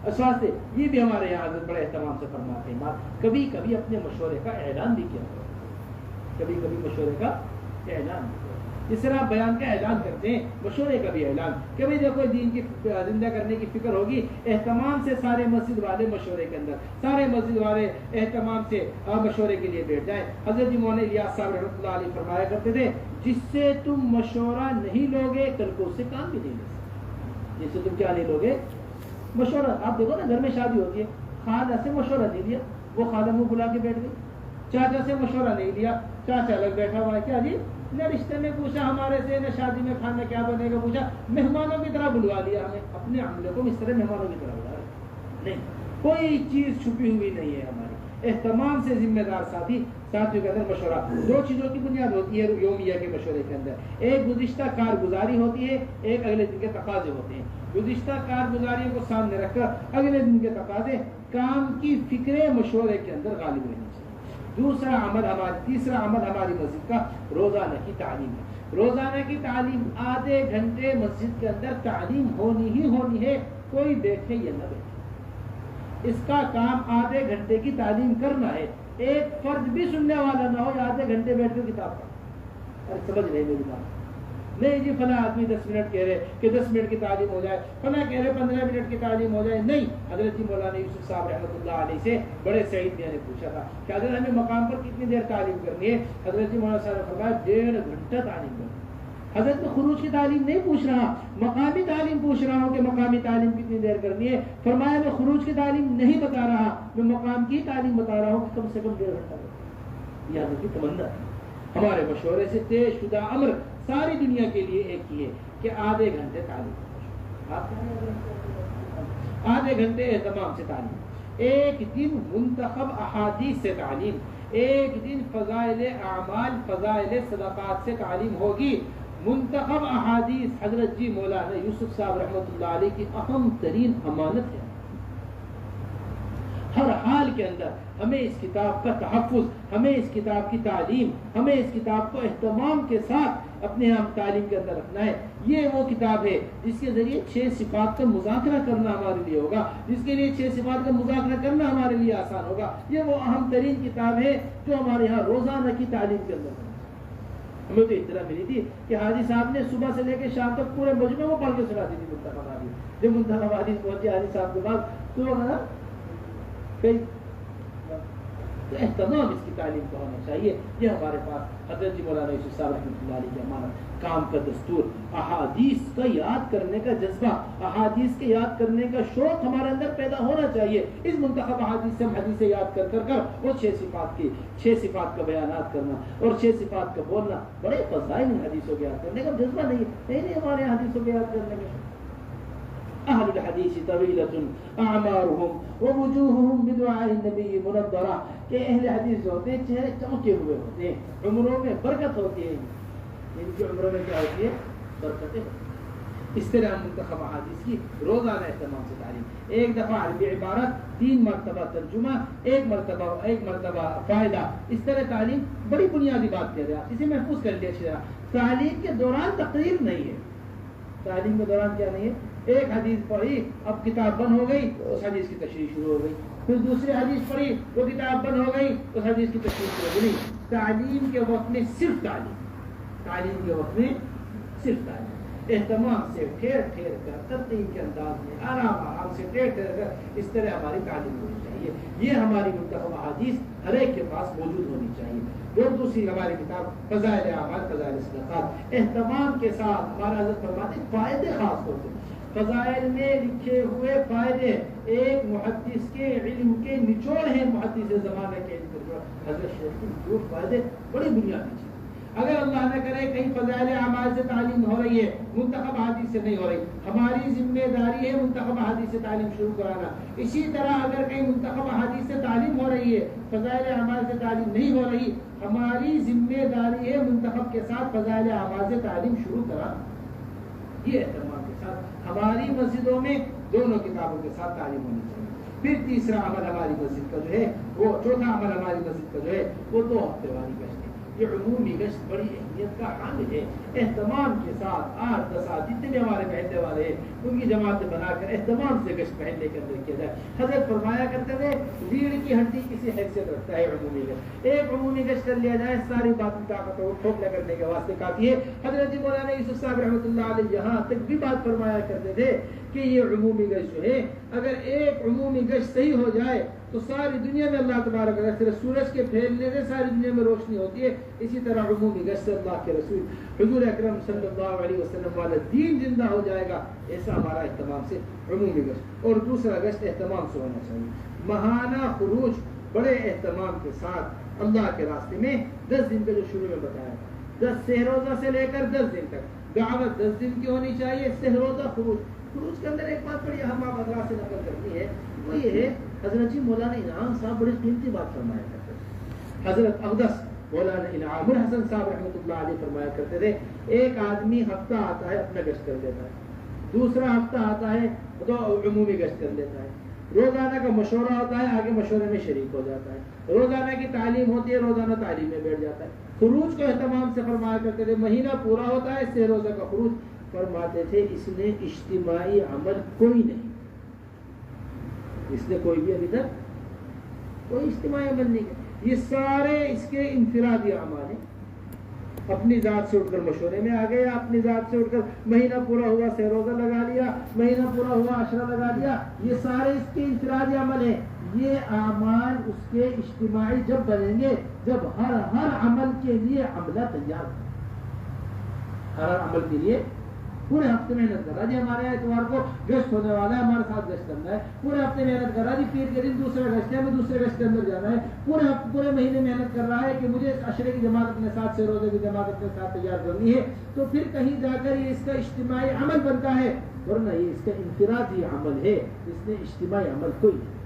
اس واسطے یہ بھی ہمارے یہاں حضرت بڑے اہتمام سے فرماتے ہیں، کبھی کبھی اپنے مشورے کا اعلان بھی کیا کرو، کبھی کبھی مشورے کا اعلان بھی کرو۔ اس طرح بیان کا اعلان کرتے ہیں، مشورے کا بھی اعلان کہ بھائی دیکھو دین کی زندہ کرنے کی فکر ہوگی، اہتمام سے سارے مسجد والے مشورے کے اندر، سارے مسجد والے اہتمام سے مشورے کے لیے بیٹھ جائیں۔ حضرت مولانا الیاس صاحب رحمۃ اللہ علیہ فرمایا کرتے تھے جس سے تم مشورہ نہیں لوگے کل کو اس سے کام بھی نہیں لے سکتے۔ جس سے تم کیا نہیں لوگے؟ مشورہ۔ آپ دیکھو نا گھر میں شادی ہوتی ہے، خالہ سے مشورہ نہیں لیا، وہ خالہ منہ بلا کے بیٹھ گئی، چاچا سے مشورہ نہیں لیا، چاچا الگ بیٹھا ہوا ہے، کیا جی نہ رشتے میں پوچھا ہمارے سے، نہ شادی میں کھانا کیا بنے گا پوچھا، مہمانوں کی طرح بلوا لیا ہمیں، اپنے عملے کو اس طرح مہمانوں کی طرح بلا رہے نہیں، کوئی چیز چھپی ہوئی نہیں ہے ہماری۔ اہتمام سے ذمہ دار ساتھیوں کے اندر مشورہ، دو چیزوں کی بنیاد ہوتی ہے یومیہ کے مشورے کے اندر، ایک گزشتہ کارگزاری ہوتی ہے، ایک اگلے دن کے تقاضے ہوتے ہیں۔ گزشتہ کارگزاریوں کو سامنے رکھ کر اگلے دن کے تقاضے، کام کی فکریں مشورے کے اندر غالب رہنی چاہیے۔ تیسرا عمل ہماری مسجد کا روزانہ کی تعلیم ہے۔ روزانہ کی تعلیم، آدھے گھنٹے مسجد کے اندر تعلیم ہونی ہی ہونی ہے، کوئی بیٹھے یا نہ بیٹھے، اس کا کام آدھے گھنٹے کی تعلیم کرنا ہے۔ ایک فرد بھی سننے والا نہ ہو آدھے گھنٹے بیٹھ کر کتاب پڑھ، ارے سمجھ رہے میری بات؟ نہیں جی فلاں آدمی 10 منٹ کہہ رہے کہ 10 منٹ کی تعلیم ہو جائے، فلاں کہہ رہے 15 منٹ کی تعلیم ہو جائے، نہیں۔ حضرت مولانا یوسف صاحب رحمۃ اللہ علیہ سے بڑے سعید نے پوچھا تھا کہ حضرت ہمیں مقام پر کتنی دیر تعلیم کرنی ہے؟ حضرت مولانا صاحب نے فرمایا 1.5 گھنٹہ تعلیم کرنی۔ حضرت میں خروج کی تعلیم نہیں پوچھ رہا، مقامی تعلیم پوچھ رہا ہوں کہ مقامی تعلیم کتنی دیر کرنی ہے۔ فرمایا میں خروج کی تعلیم نہیں بتا رہا، میں مقام کی تعلیم بتا رہا ہوں کہ کم سے کم 1.5 گھنٹہ۔ یہ حضرت کی تمنا ہے۔ ہمارے مشورے سے طے شدہ امر ساری دنیا کے لیے ایک ہی ہے کہ آدھے گھنٹے تعلیم، آدھے گھنٹے اہتمام سے تعلیم، ایک دن منتخب احادیث سے تعلیم، ایک دن فضائل اعمال، فضائل صدقات سے تعلیم ہوگی۔ منتخب احادیث حضرت جی مولانا یوسف صاحب رحمۃ اللہ علیہ کی اہم ترین امانت ہے۔ ہر حال کے اندر ہمیں اس کتاب کا تحفظ، ہمیں اس کتاب کی تعلیم، ہمیں اس کتاب کو اہتمام کے ساتھ اپنے ہم تعلیم کے اندر رکھنا ہے۔ یہ وہ کتاب ہے جس کے ذریعے 6 صفات کا مذاکرہ کرنا ہمارے لیے ہوگا، جس کے لیے 6 صفات کا مذاکرہ کرنا ہمارے لیے آسان ہوگا۔ یہ وہ اہم ترین کتاب ہے جو ہمارے یہاں روزانہ کی تعلیم کے اندر ہے۔ ہمیں تو اطلاع ملی تھی کہ حاجی صاحب نے صبح سے لے کے شام تک پورے مجمع کو پڑھ کے سناتی تھی منتخب حدیث۔ جب منتخب حدیث پہنچے حاجی صاحب کے بعد تو اہتمام اس کی تعلیم کا ہونا چاہیے۔ یہ ہمارے پاس حضرت جی مولانا یوسف صاحب رحمۃ اللہ علیہ کی امانت، کام کا دستور، احادیث کا یاد کرنے کا جذبہ، احادیث کے یاد کرنے کا شوق ہمارے اندر پیدا ہونا چاہیے۔ اس منتخب احادیث سے ہم حدیثیں یاد کر وہ 6 صفات کا بیانات کرنا اور 6 صفات کا بولنا، بڑے فضائل ان حدیثوں کے یاد کرنے کا جذبہ نہیں ہے، نہیں ہمارے حدیثوں کے یاد کرنے کا۔ اہل الحدیث طویلۃ اعمارهم ووجوههم بدعاء النبی منضرہ، کہ اہل حدیث جو ہوتے ہیں چہرے چمکے ہوئے ہوتے ہیں، عمروں میں برکت ہوتی ہے، ان کی عمروں میں کیا ہوتی ہے؟ برکتیں ہوتی ہیں۔ اس طرح منتخب احادیث کی روزانہ اہتمام سے تعلیم، ایک دفعہ عربی عبارت، 3 مرتبہ ترجمہ، ایک مرتبہ فائدہ، اس طرح تعلیم بڑی بنیادی بات کہہ رہے ہیں، اسے محفوظ کر لیا۔ اچھی طرح تعلیم کے دوران تقریر نہیں ہے، تعلیم کے دوران کیا نہیں ہے؟ ایک حدیث پڑھی، اب کتاب بند ہو گئی، اس حدیث کی تشریح شروع ہو گئی، پھر دوسری حدیث پڑھی، وہ کتاب بند ہو گئی، اس حدیث کی تشریح شروع ہو گئی۔ تعلیم کے وقت میں صرف تعلیم کے وقت میں صرف تعلیم، اہتمام سے ٹھہر کر ترتیب کے انداز میں آرام سے ٹھہر کر اس طرح ہماری تعلیم ہونی چاہیے۔ یہ ہماری منتخب احادیث ہر ایک کے پاس موجود ہونی چاہیے۔ اور دوسری ہماری کتاب فضائل اعمال، فضائل صدقات، اہتمام کے ساتھ ہمارا حضرت فرماتے فائدے خاص طور سے فضائل میں لکھے ہوئے فائدے ایک محدث کے علم کے نچوڑ ہیں، محدث زمانے کے علم کے حضرت شیخ کے نچوڑ فائدے بڑی بنیادی چیز۔ اگر اللہ نہ کرے کہیں فضائل اعمال سے تعلیم ہو رہی ہے، منتخب حدیث سے نہیں ہو رہی، ہماری ذمہ داری ہے منتخب حدیث سے تعلیم شروع کرانا۔ اسی طرح اگر کہیں منتخب حدیث سے تعلیم ہو رہی ہے، فضائل اعمال سے تعلیم نہیں ہو رہی، ہماری ذمہ داری ہے منتخب کے ساتھ فضائل اعمال سے تعلیم شروع کرانا۔ یہ اہتمام کے ساتھ ہماری مسجدوں میں دونوں کتابوں کے ساتھ تعلیم ہونی چاہیے۔ پھر تیسرا عمل ہماری مسجد کا جو ہے وہ، چوتھا عمل ہماری مسجد کا جو ہے وہ 2 ہفتے والی گشتیں، یہ عمومی گشت بڑی اہمیت کا حامل ہے. اہتمام کے ساتھ 8-10 جتنے بھی ہمارے پہننے والے ہیں ان کی جماعتیں بنا کر اہتمام سے گشت پہننے کے اندر کیا جائے. حضرت فرمایا کرتے تھے ریڑھ کی ہڈی کسی حیثیت رکھتا ہے عمومی گشت. ایک عمومی گشت کر لیا جائے ساری باتیں طاقت کو ٹھوکنے کرنے کے واسطے کافی ہے. حضرت مولانا یوسف صاحب رحمۃ اللہ علیہ یہاں تک بھی بات فرمایا کرتے تھے کہ یہ عمومی گشت جو ہے اگر ایک عمومی گشت صحیح ہو جائے تو ساری دنیا میں اللہ تبارک و تعالیٰ صرف سورج کے پھیلنے سے ساری دنیا میں روشنی ہوتی ہے. اسی طرح عمومی گشت سے اللہ کے رسول حضور اکرم صلی اللہ علیہ وسلم والا دین زندہ ہو جائے گا. ایسا ہمارا اہتمام سے عمومی گشت. اور دوسرا گشت اہتمام سے ہونا چاہیے ماہانہ خروج بڑے اہتمام کے ساتھ اللہ کے راستے میں 10 دن کا جو شروع میں بتایا 10 سہروزہ سے لے کر 10 دن تک دعوت 10 دن کی ہونی چاہیے. سہروزہ خروج کے اندر ایک بات بڑی اہم آپ حضرات سے نقل کرنی ہے وہ یہ ہے حضرت جی مولانا انعام صاحب بڑی قیمتی بات فرمایا کرتے تھے. حضرت اقدس مولانا انعام الحسن صاحب رحمۃ اللہ علیہ فرمایا کرتے تھے ایک آدمی ہفتہ آتا ہے اپنا گشت کر دیتا ہے, دوسرا ہفتہ آتا ہے تو عمومی گشت کر لیتا ہے, روزانہ کا مشورہ ہوتا ہے آگے مشورے میں شریک ہو جاتا ہے, روزانہ کی تعلیم ہوتی ہے روزانہ تعلیم میں بیٹھ جاتا ہے. خروج کو اہتمام سے فرمایا کرتے تھے مہینہ پورا ہوتا ہے سہ روزہ کا خروج. فرماتے تھے اس نے اجتماعی عمل کوئی نہیں, اس نے کوئی بھی ابھی تک کوئی اجتماعی عمل نہیں کیا. یہ سارے اس کے انفرادی اعمال ہیں. اپنی ذات سے اٹھ کر مشورے میں آ گئے, اپنی ذات سے اٹھ کر مہینہ پورا ہوا سہ روزہ لگا لیا, مہینہ پورا ہوا عشرہ لگا لیا. یہ سارے اس کے انفرادی عمل ہیں. یہ اعمال اس کے اجتماعی جب بنیں گے جب ہر عمل کے لیے عملہ تیار ہو. ہر عمل کے لیے پورے ہفتے محنت کر رہا جی ہمارے یہاں اتوار کو گشت ہونے والا ہے ہمارے ساتھ گشت کرنا ہے, پورے ہفتے محنت کر رہا جی پیر کے دن دوسرا گشت ہے ہمیں دوسرے گشت کے اندر جانا ہے, پورے مہینے محنت کر رہا ہے کہ مجھے عشرے کی جماعت اپنے ساتھ سے روزے کی جماعت اپنے ساتھ تیار کرنی ہے. تو پھر کہیں جا کر یہ اس کا اجتماعی عمل بنتا ہے, ورنہ یہ اس کا انفرادی عمل ہے, اس نے اجتماعی عمل کوئی نہیں.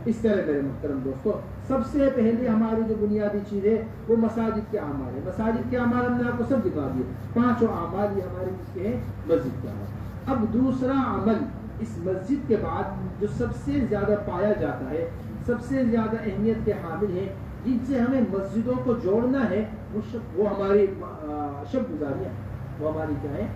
اس طرح میرے محترم دوستو سب سے پہلے ہماری جو بنیادی چیز ہے وہ مساجد کے اعمال ہے. مساجد کے اعمال ہم نے آپ کو سب دکھا دیے, 5 اعمال یہ ہمارے اس کے ہیں مسجد کے اعمال. اب دوسرا عمل اس مسجد کے بعد جو سب سے زیادہ پایا جاتا ہے, سب سے زیادہ اہمیت کے حامل ہے, جن سے ہمیں مسجدوں کو جوڑنا ہے وہ ہماری شب گزاریاں. وہ ہماری کیا ہے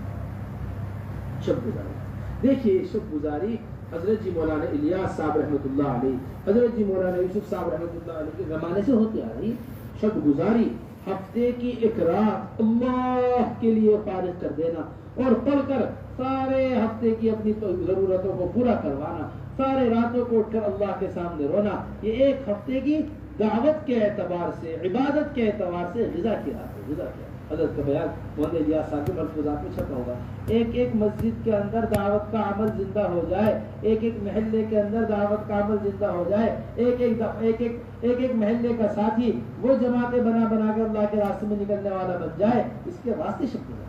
شب گزاری. دیکھیے شب گزاری حضرت جی مولانا الیاس صاحب رحمۃ اللہ علیہ, حضرت جی مولانا یوسف صاحب رحمۃ اللہ علیہ کے زمانے سے ہوتی آ رہی. شب گزاری ہفتے کی ایک رات اللہ کے لیے فارغ کر دینا اور پڑھ کر سارے ہفتے کی اپنی ضرورتوں کو پورا کروانا, سارے راتوں کو اٹھ کر اللہ کے سامنے رونا. یہ ایک ہفتے کی دعوت کے اعتبار سے عبادت کے اعتبار سے غذا کی رات ہے. غذا کیا حضرت کا بیان مولانا الیاس صاحب کے ملفوظات میں چھپا ہوگا. ایک مسجد کے اندر دعوت کا عمل زندہ ہو جائے, ایک محلے کے اندر دعوت کا عمل زندہ ہو جائے, ایک محلے کا ساتھی وہ جماعتیں بنا کر اللہ کے راستے میں نکلنے والا بن جائے, اس کے واسطے شب گزاری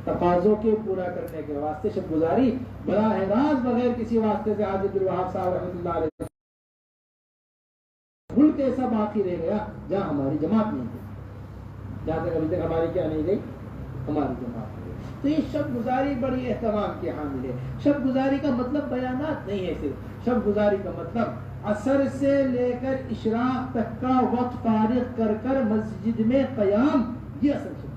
تقاضوں کے پورا کرنے کے واسطے شب گزاری براہ راست بغیر کسی واسطے سے. حاجی عبدالوہاب صاحب رحمۃ اللہ علیہ ملک ایسا باقی رہ گیا جہاں ہماری جماعت نہیں گئی, جہاں تک ابھی تک ہماری کیا نہیں گئی ہماری جماعت نہیں گئی. تو یہ شب گزاری بڑی اہتمام کے حامل ہے. شب گزاری کا مطلب بیانات نہیں ہے صرف, شب گزاری کا مطلب عصر سے لے کر اشراق تک کا وقت فارغ کر مسجد میں قیام. یہ اصل شب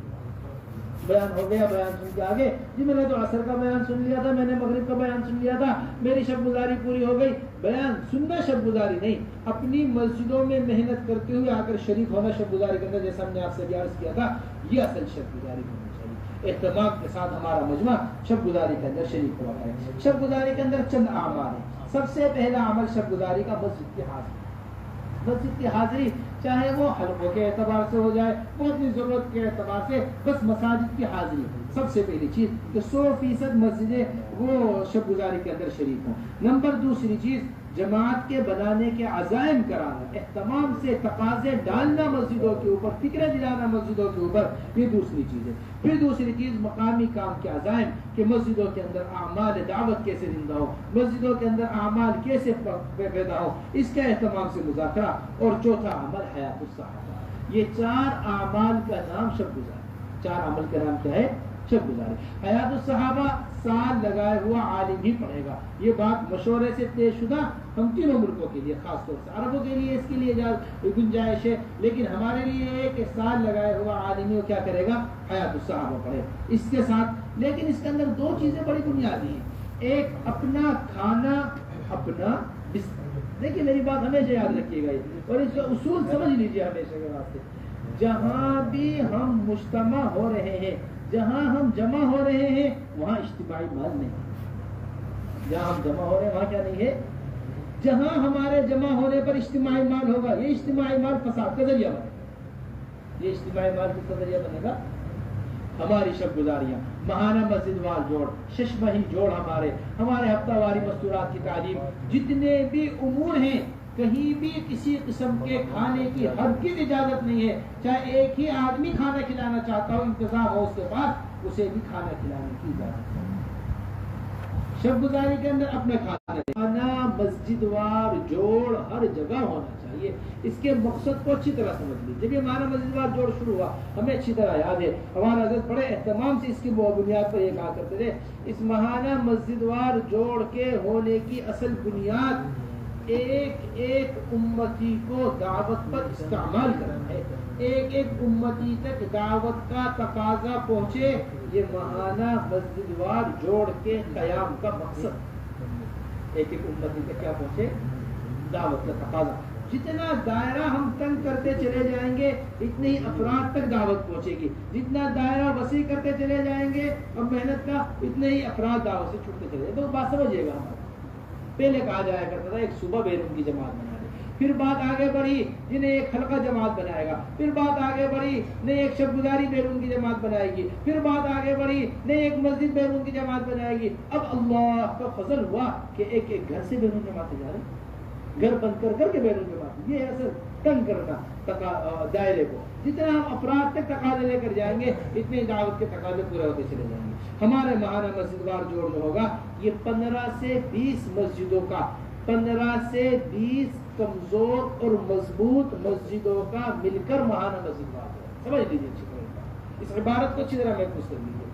بیان ہو گیا. بیان سن کے آگے جی میں نے تو عصر کا بیان سن لیا تھا, میں نے مغرب کا بیان سن لیا تھا, میری شب گزاری پوری ہو گئی. بیان سننا شب گزاری نہیں, اپنی مسجدوں میں محنت کرتے ہوئے آ کر شریک ہونا شب گزاری کرنا. جیسا ہم نے آپ سے عرض کیا تھا یہ اصل شب گزاری ہونی چاہیے. اہتمام کے ساتھ ہمارا مجمع شب گزاری کے اندر شریک ہوا ہے. شب گزاری کے اندر چند اعمال ہیں. سب سے پہلا عمل شب گزاری کا مسجد کی حاضری. مسجد کی حاضری چاہے وہ حلقوں کے اعتبار سے ہو جائے, وہ اپنی ضرورت کے اعتبار سے, بس مساجد کی حاضری سب سے پہلی چیز کہ 100% مسجدیں وہ شب گزاری کے اندر شریک ہوں. نمبر دوسری چیز جماعت کے بنانے کے عزائم کرانا, اہتمام سے تقاضے ڈالنا مسجدوں کے اوپر, فکریں دلانا مسجدوں کے اوپر, یہ دوسری چیز ہے. پھر دوسری چیز مقامی کام کے عزائم کہ مسجدوں کے اندر اعمال دعوت کیسے زندہ ہو, مسجدوں کے اندر اعمال کیسے پیدا ہو, اس کا اہتمام سے مذاکرہ. اور چوتھا عمل حیات الصحابہ. یہ 4 اعمال کا نام شب گزاری. 4 عمل کا نام کیا ہے شب گزاری. حیات الصحابہ سال لگائے ہوا عالم ہی پڑھے گا. یہ بات مشورے سے طے شدہ ہم تینوں ملکوں کے لیے، خاص طور سے عربوں کے لیے اس کے لیے گنجائش ہے، لیکن ہمارے لیے ہے کہ سال لگائے ہوا عالم ہی کیا کرے گا؟ حیات الصحابہ پڑھے. اس کے ساتھ لیکن اس کے اندر دو چیزیں بڑی بنیادی ہیں. ایک اپنا کھانا اپنا بستر. دیکھیے میری بات ہمیشہ یاد رکھیے گا اور اس کا اصول سمجھ لیجیے ہمیشہ کے واسطے. جہاں بھی ہم مجتمع ہو رہے ہیں، جہاں ہم جمع ہو رہے ہیں، وہاں اجتماعی مال نہیں. جہاں ہم جمع ہو رہے ہیں وہاں کیا نہیں ہے؟ جہاں ہمارے جمع ہونے پر اجتماعی مال ہوگا، یہ اجتماعی مال فساد کا ذریعہ بنے گا. یہ اجتماعی مال کس کا ذریعہ بنے گا؟ ہماری شب گزاریاں، ماہانہ مسجد وار جوڑ، ششمہی جوڑ، ہمارے ہفتہ واری مستورات کی تعلیم، جتنے بھی امور ہیں، کہیں بھی کسی قسم کے کھانے کی ہرگز اجازت نہیں ہے. چاہے ایک ہی آدمی کھانا کھلانا چاہتا ہو، انتظام ہو اس کے بعد، اسے بھی کھانا کھلانے کی اجازت ہے. شب گزاری کے اندر اپنے کھانا مسجد وار جوڑ ہر جگہ ہونا چاہیے. اس کے مقصد کو اچھی طرح سمجھ لیجیے. جب یہ مانا مسجد وار جوڑ شروع ہوا ہمیں اچھی طرح یاد ہے، ہمارا حضرت بڑے اہتمام سے اس کی بنیاد پر یہ کہا کرتے تھے، اس ماہانہ مسجد وار جوڑ کے ہونے کی اصل بنیاد ایک ایک امتی کو دعوت پر استعمال کرنا ہے. ایک ایک امتی تک دعوت کا تقاضا پہنچے، یہ ماہانہ مسجد وار جوڑ کے قیام کا مقصد. ایک ایک امتی تک کیا پہنچے؟ دعوت کا تقاضا. جتنا دائرہ ہم تنگ کرتے چلے جائیں گے اتنے ہی افراد تک دعوت پہنچے گی. جتنا دائرہ وسیع کرتے چلے جائیں گے اب محنت کا، اتنے ہی افراد دعوت سے چھوٹتے چلے جائیں گے. تو بات سمجھیے گا. ہمارا پہلے کہا جایا کرتا تھا ایک صوبہ بیرون کی جماعت بنا دے، پھر بات آگے بڑھی جنہیں ایک حلقہ جماعت بنائے گا، پھر بات آگے بڑھی نہیں ایک شب گزاری بیرون کی جماعت بنائے گی، پھر بات آگے بڑھی نہیں ایک مسجد بیرون کی جماعت بنائے گی. اب اللہ کا فضل ہوا کہ ایک ایک گھر سے بیرون جماعت جا رہے، گھر بند کر کے بیرون جماعت. یہ اصل تنگ کرنا دائرے کو. جتنا ہم افراد تک تقاضے لے کر جائیں گے اتنے دعوت کے تقاضے پورے ہوتے چلے جائیں گے. ہمارے ماہانہ مسجد وار جوڑ جو ہوگا یہ 15 سے 20 مسجدوں کا، 15 سے 20 کمزور اور مضبوط مسجدوں کا مل کر ماہانہ مسجد وار ہوگا. سمجھ لیجیے اچھی طرح، اس عبارت کو اچھی طرح محفوظ کر لیجیے.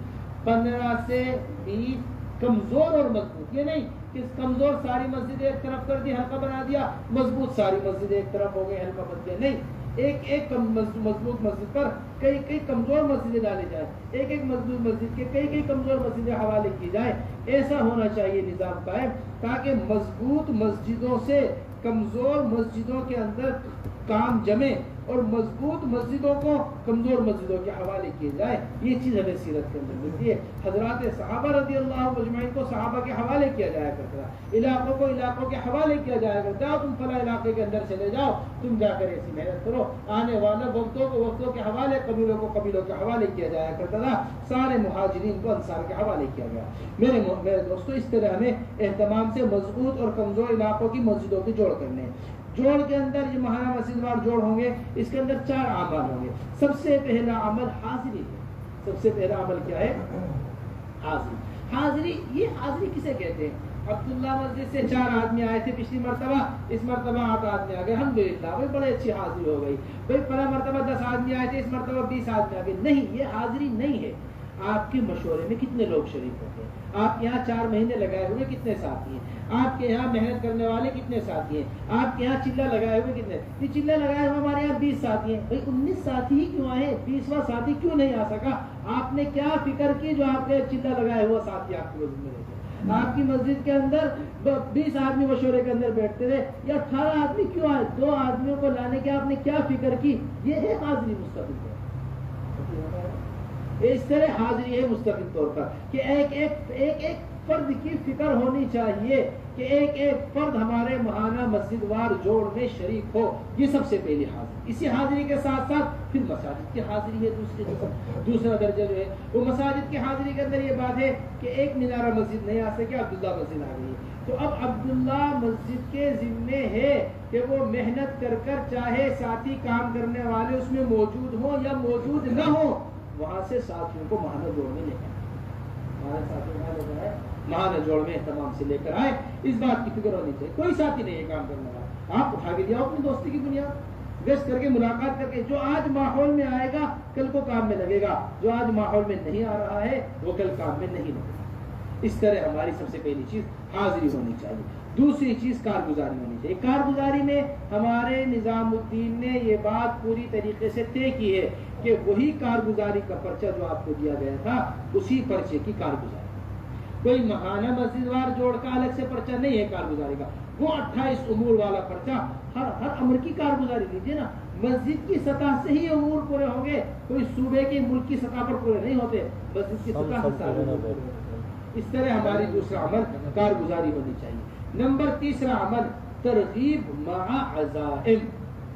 15 سے 20 کمزور اور مضبوط. یہ نہیں کہ کمزور ساری مسجد ایک طرف کر دی، حلقہ بنا دیا، مضبوط ساری مسجد ایک طرف ہو گئی، حلقہ بن گیا. نہیں، ایک ایک مضبوط مسجد پر کئی کمزور مسجدیں ڈالی جائیں، ایک ایک مضبوط مسجد کے کئی کمزور مسجدیں حوالے کی جائیں. ایسا ہونا چاہیے نظام قائم تاکہ مضبوط مسجدوں سے کمزور مسجدوں کے اندر کام جمے اور مضبوط مسجدوں کو کمزور مسجدوں کے حوالے کیے جائے. یہ چیز ہمیں سیرت کے اندر ملتی ہے. حضرات صحابہ رضی اللہ اجمعین کو صحابہ کے حوالے کیا جایا کرتا ہے، علاقوں کو علاقوں کے حوالے کیا جایا کرتا ہے. تم فلاں علاقے کے اندر چلے جاؤ، تم جا کر ایسی محنت کرو. آنے والے وقتوں کو وقتوں کے حوالے، قبیلوں کو قبیلوں کے حوالے کیا جایا کرتا تھا. سارے مہاجرین کو انصار کے حوالے کیا گیا. میرے دوستو، اس طرح ہمیں اہتمام سے مضبوط اور کمزور علاقوں کی مسجدوں کے جوڑ کرنے ہیں. جوڑ کے اندر جو ماہانہ مسجد وار جوڑ ہوں گے اس کے اندر 4 اعمال ہوں گے. سب سے پہلا عمل حاضری ہے. سب سے پہلا عمل کیا ہے؟ حاضری. حاضری، یہ حاضری کسے کہتے ہیں؟ عبداللہ مسجد سے 4 آدمی آئے تھے پچھلی مرتبہ، اس مرتبہ 8 آدمی آ گئے، الحمدللہ بھائی بڑے اچھی حاضری ہو گئی. بھائی پہلا مرتبہ 10 آدمی آئے تھے، اس مرتبہ 20 آدمی آ گئے. نہیں، یہ حاضری نہیں ہے. آپ کے مشورے میں کتنے لوگ شریک ہوتے ہیں؟ آپ کے یہاں 4 مہینے لگائے ہوئے کتنے ساتھی ہیں؟ آپ کے یہاں محنت کرنے والے کتنے ساتھی ہیں؟ آپ کے یہاں چلہ لگائے ہوئے کتنے؟ یہ چلہ لگائے ہوئے ہمارے یہاں 20 ساتھی ہیں. بھائی 19 ساتھی ہی کیوں آئے؟ 20واں ساتھی کیوں نہیں آ سکا؟ آپ نے کیا فکر کی جو آپ کے چلہ لگائے ہوا ساتھی آپ کی مسجد میں رہتے؟ آپ کی مسجد کے اندر 20 آدمی مشورے کے اندر بیٹھتے رہے یا 18 آدمی کیوں آئے؟ 2 آدمیوں کو لانے کے آپ نے کیا فکر کی؟ یہ ہے حاضری مستقل. اس طرح حاضری ہے مستقل طور پر کہ ایک فرد کی فکر ہونی چاہیے کہ ایک فرد ہمارے ماہانہ مسجد وار جوڑ میں شریک ہو. یہ سب سے پہلی حاضری. اسی حاضری کے ساتھ ساتھ پھر مساجد کی حاضری ہے. دوسرا درجہ جو ہے وہ مساجد کی حاضری کے اندر یہ بات ہے کہ ایک مینارہ مسجد نہیں آ سکے، عبداللہ مسجد آ گئی. تو اب عبداللہ مسجد کے ذمے ہے کہ وہ محنت کر چاہے ساتھی کام کرنے والے اس میں موجود ہوں یا موجود نہ ہوں، وہاں سے ساتھیوں کو ماہانہ جوڑ میں لے کر ماہانہ جوڑ میں اہتمام سے لے کر آئے. اس بات کی فکر ہونی چاہیے. کوئی ساتھی نہیں ہے کام کرنے والا، آپ اٹھا کے دیا اپنی دوستی کی بنیاد. گشت کر کے ملاقات کر کے جو آج ماحول میں آئے گا کل کو کام میں لگے گا، جو آج ماحول میں نہیں آ رہا ہے وہ کل کام میں نہیں لگے گا۔ اس طرح ہماری سب سے پہلی چیز حاضری ہونی چاہیے۔ دوسری چیز کارگزاری ہونی چاہیے۔ کارگزاری میں ہمارے نظام الدین نے یہ بات پوری طریقے سے طے کی ہے کہ وہی کارگزاری کا پرچہ جو آپ کو دیا گیا تھا اسی پرچے کی کارگزاری، کوئی ماہانہ مسجد وار جوڑ کا الگ سے پرچہ نہیں ہے کارگزاری کا، وہ 28 امور والا پرچہ ہر امر کی کارگزاری لیجیے نا۔ مسجد کی سطح سے ہی امور پورے ہوں گے، کوئی صوبے کی ملک کی سطح پر پورے نہیں ہوتے، مسجد کی سطح سے سارے پورے ہوتے۔ اس طرح ہماری دوسرا عمل کارگزاری ہونی چاہیے۔ نمبر تیسرا عمل ترغیب مع عزائم،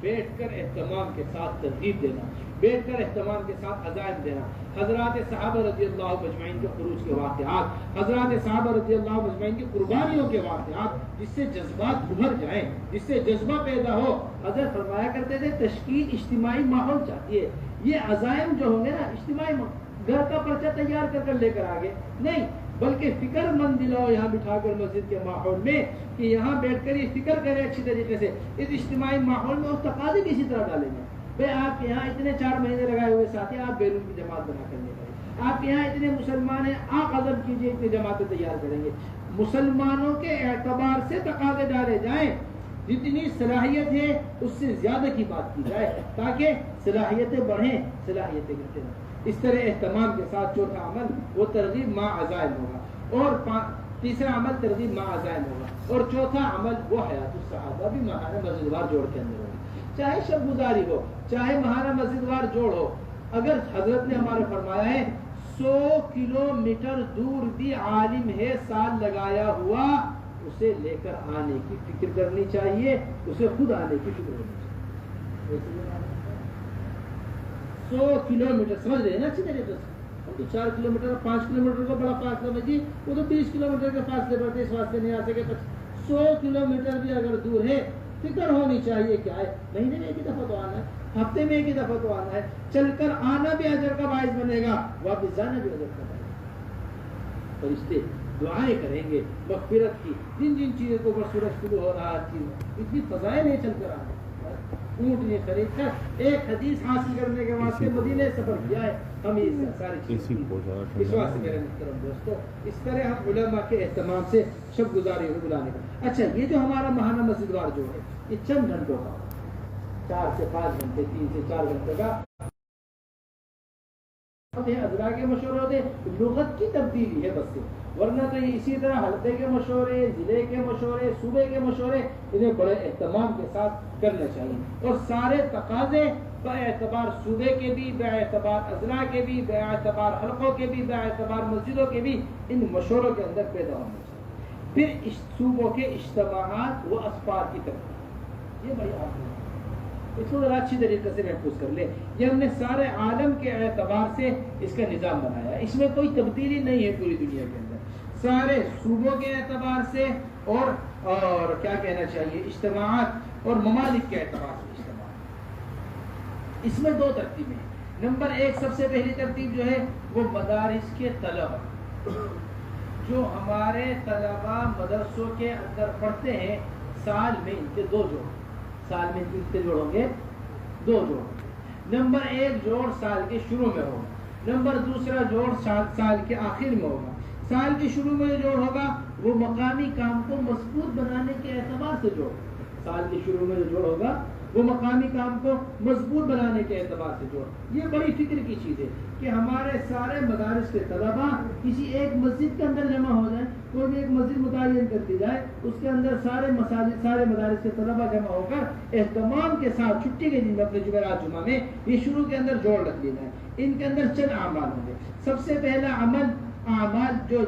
بیٹھ کر اہتمام کے ساتھ ترغیب دینا، بیٹھ کر اہتمام کے ساتھ عزائم دینا۔ حضرات صحابہ رضی اللہ مجمعین کے خروج کے واقعات، حضرات صحابہ رضی اللہ مجمعین کی قربانیوں کے واقعات، جس سے جذبات ابھر جائیں، جس سے جذبہ پیدا ہو۔ حضرت فرمایا کرتے تھے تشکیل اجتماعی ماحول چاہتی ہے۔ یہ عزائم جو ہوں گے نا اجتماعی، گھر کا پرچہ تیار کر لے کر آگے نہیں، بلکہ فکر مند دلاؤ یہاں بٹھا کر مسجد کے ماحول میں، کہ یہاں بیٹھ کر یہ فکر کرے اچھی طریقے سے۔ اس اجتماعی ماحول میں اس تقاضے بھی اسی طرح ڈالیں گے، بھائی آپ کے یہاں اتنے 4 مہینے لگائے ہوئے ساتھی، آپ بیرون کی جماعت بنا کر لے کریں، آپ کے یہاں اتنے مسلمان ہیں، آپ عزم کیجئے اتنے جماعتیں تیار کریں گے۔ مسلمانوں کے اعتبار سے تقاضے ڈالے جائیں، جتنی صلاحیت ہے اس سے زیادہ کی بات کی جائے تاکہ صلاحیتیں بڑھیں، صلاحیتیں گھٹیں۔ اس طرح اہتمام کے ساتھ چوتھا عمل وہ ترغیب مع عزائم ہوگا، اور تیسرا عمل ترغیب مع عزائم ہوگا، اور چوتھا عمل وہ حیات الصحابہ بھی ماہانہ مسجد وار جوڑ کے اندر ہوگی، چاہے شب گزاری ہو، چاہے ماہانہ مسجد وار جوڑ ہو۔ اگر حضرت نے ہمارے فرمایا ہے 100 کلومیٹر دور بھی عالم ہے سال لگایا ہوا، اسے لے کر آنے کی فکر کرنی چاہیے، اسے خود آنے کی فکر کرنی چاہیے۔ 100 کلومیٹر سمجھ رہے ہیں نا اچھی طریقے سے؟ ہم تو 4 کلومیٹر 5 کلومیٹر کا بڑا فاصلہ ہے جی، وہ تو 20 کلومیٹر کے فاصلے پر اس واسطے نہیں آ سکے۔ 100 کلومیٹر بھی اگر دور ہے فکر ہونی چاہیے کیا ہے، مہینے میں ایک ہی دفعہ تو آنا ہے، ہفتے میں ایک ہی دفعہ تو آنا ہے، چل کر آنا بھی اجر کا باعث بنے گا، واپس جانا بھی اجر کا باعث بنے گا۔ فرشتے دعائیں کریں گے مغفرت کی، جن جن چیزوں کو اوپر سورج شروع ہو رہا ہے، اتنی فضائل نہیں چل کر آنا۔ اونٹ نے خرید کر ایک حدیث حاصل کرنے کے واسطے مدینے سفر کیا ہے، ہم اس ساری چیزیں اس واسطے میرے محترم دوستو، اس طرح ہم علماء کے اہتمام سے شب گزاری ہو بلانے کا۔ اچھا یہ جو ہمارا ماہانہ مسجد وار جو ہے یہ چند گھنٹوں کا، 4 سے 5 گھنٹے، 3 سے 4 گھنٹے کا اضلاع کے مشورے ہوتے، لغت کی تبدیلی ہے بس سے، ورنہ تو یہ اسی طرح حلقے کے مشورے، ضلع کے مشورے، صوبے کے مشورے، انہیں بڑے اہتمام کے ساتھ کرنا چاہیے، اور سارے تقاضے باعتبار صوبے کے بھی، باعتبار اضلاع کے بھی، باعتبار حلقوں کے بھی، باعتبار مسجدوں کے بھی ان مشوروں کے اندر پیدا ہونا چاہیے۔ پھر صوبوں کے اجتماعات و اسفار کی طرف، یہ بڑی آخر ہے، اس کو ذرا اچھی طریقے سے محفوظ کر لیں۔ یہ ہم نے سارے عالم کے اعتبار سے اس کا نظام بنایا ہے، اس میں کوئی تبدیلی نہیں ہے پوری دنیا کے اندر، سارے صوبوں کے اعتبار سے اور کیا کہنا چاہیے اجتماعات اور ممالک کے اعتبار سے اجتماعات۔ اس میں 2 ترتیبیں ہیں۔ نمبر 1 سب سے پہلی ترتیب جو ہے وہ مدارس کے طلبہ، جو ہمارے طلبہ مدرسوں کے اندر پڑھتے ہیں، سال میں ان کے 2 جوڑ، سال میں کتنے جوڑ ہوں گے؟ 2 جوڑ۔ نمبر 1 جوڑ سال کے شروع میں ہوگا، نمبر دوسرا جوڑ سال کے آخر میں ہوگا۔ سال کے شروع میں جو جوڑ ہوگا وہ مقامی کام کو مضبوط بنانے کے اعتبار سے جوڑ، سال کے شروع میں جو جوڑ ہوگا وہ مقامی کام کو مضبوط بنانے کے اعتبار سے جوڑ۔ یہ بڑی فکر کی چیز ہے کہ ہمارے سارے مدارس کے طلبہ کسی ایک مسجد کے اندر جمع ہو جائیں، کوئی بھی ایک مسجد متعین کر دی جائے، اس کے اندر سارے مدارس کے طلبہ جمع ہو کر اہتمام کے ساتھ چھٹی کے دن میں اپنے جمعرات جمعہ میں یہ شروع کے اندر جوڑ رکھ لی جائے۔ ان کے اندر چند اعمال ہوں گے۔ سب سے پہلا اعمال جو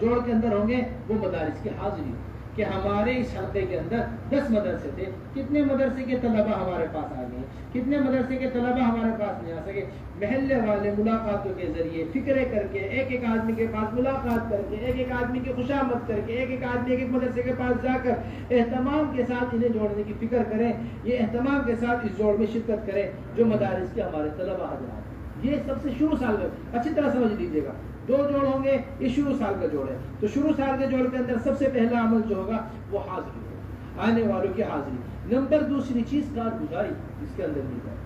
جوڑ کے اندر ہوں گے وہ مدارس کی حاضری، کہ ہمارے اس حلقے کے اندر 10 مدرسے تھے، کتنے مدرسے کے طلبہ ہمارے پاس آ گئے، کتنے مدرسے کے طلبہ ہمارے پاس نہیں آ سکے۔ محلے والے ملاقاتوں کے ذریعے فکرے کر کے، ایک ایک آدمی کے پاس ملاقات کر کے، ایک ایک آدمی کی خوشامد کر کے، ایک ایک آدمی ایک ایک مدرسے کے پاس جا کر اہتمام کے ساتھ انہیں جوڑنے کی فکر کریں، یہ اہتمام کے ساتھ اس جوڑ میں شرکت کریں جو مدارس کے ہمارے طلبہ حضرات۔ یہ سب سے شروع سال میں اچھی طرح سمجھ لیجیے گا، 2 جوڑ ہوں گے، یہ شروع سال کا جوڑ ہے، تو شروع سال کے جوڑ کے اندر سب سے پہلا عمل جو ہوگا وہ حاضری ہوگا، آنے والوں کی حاضری۔ نمبر دوسری چیز کارگزاری اس کے اندر لی جائے.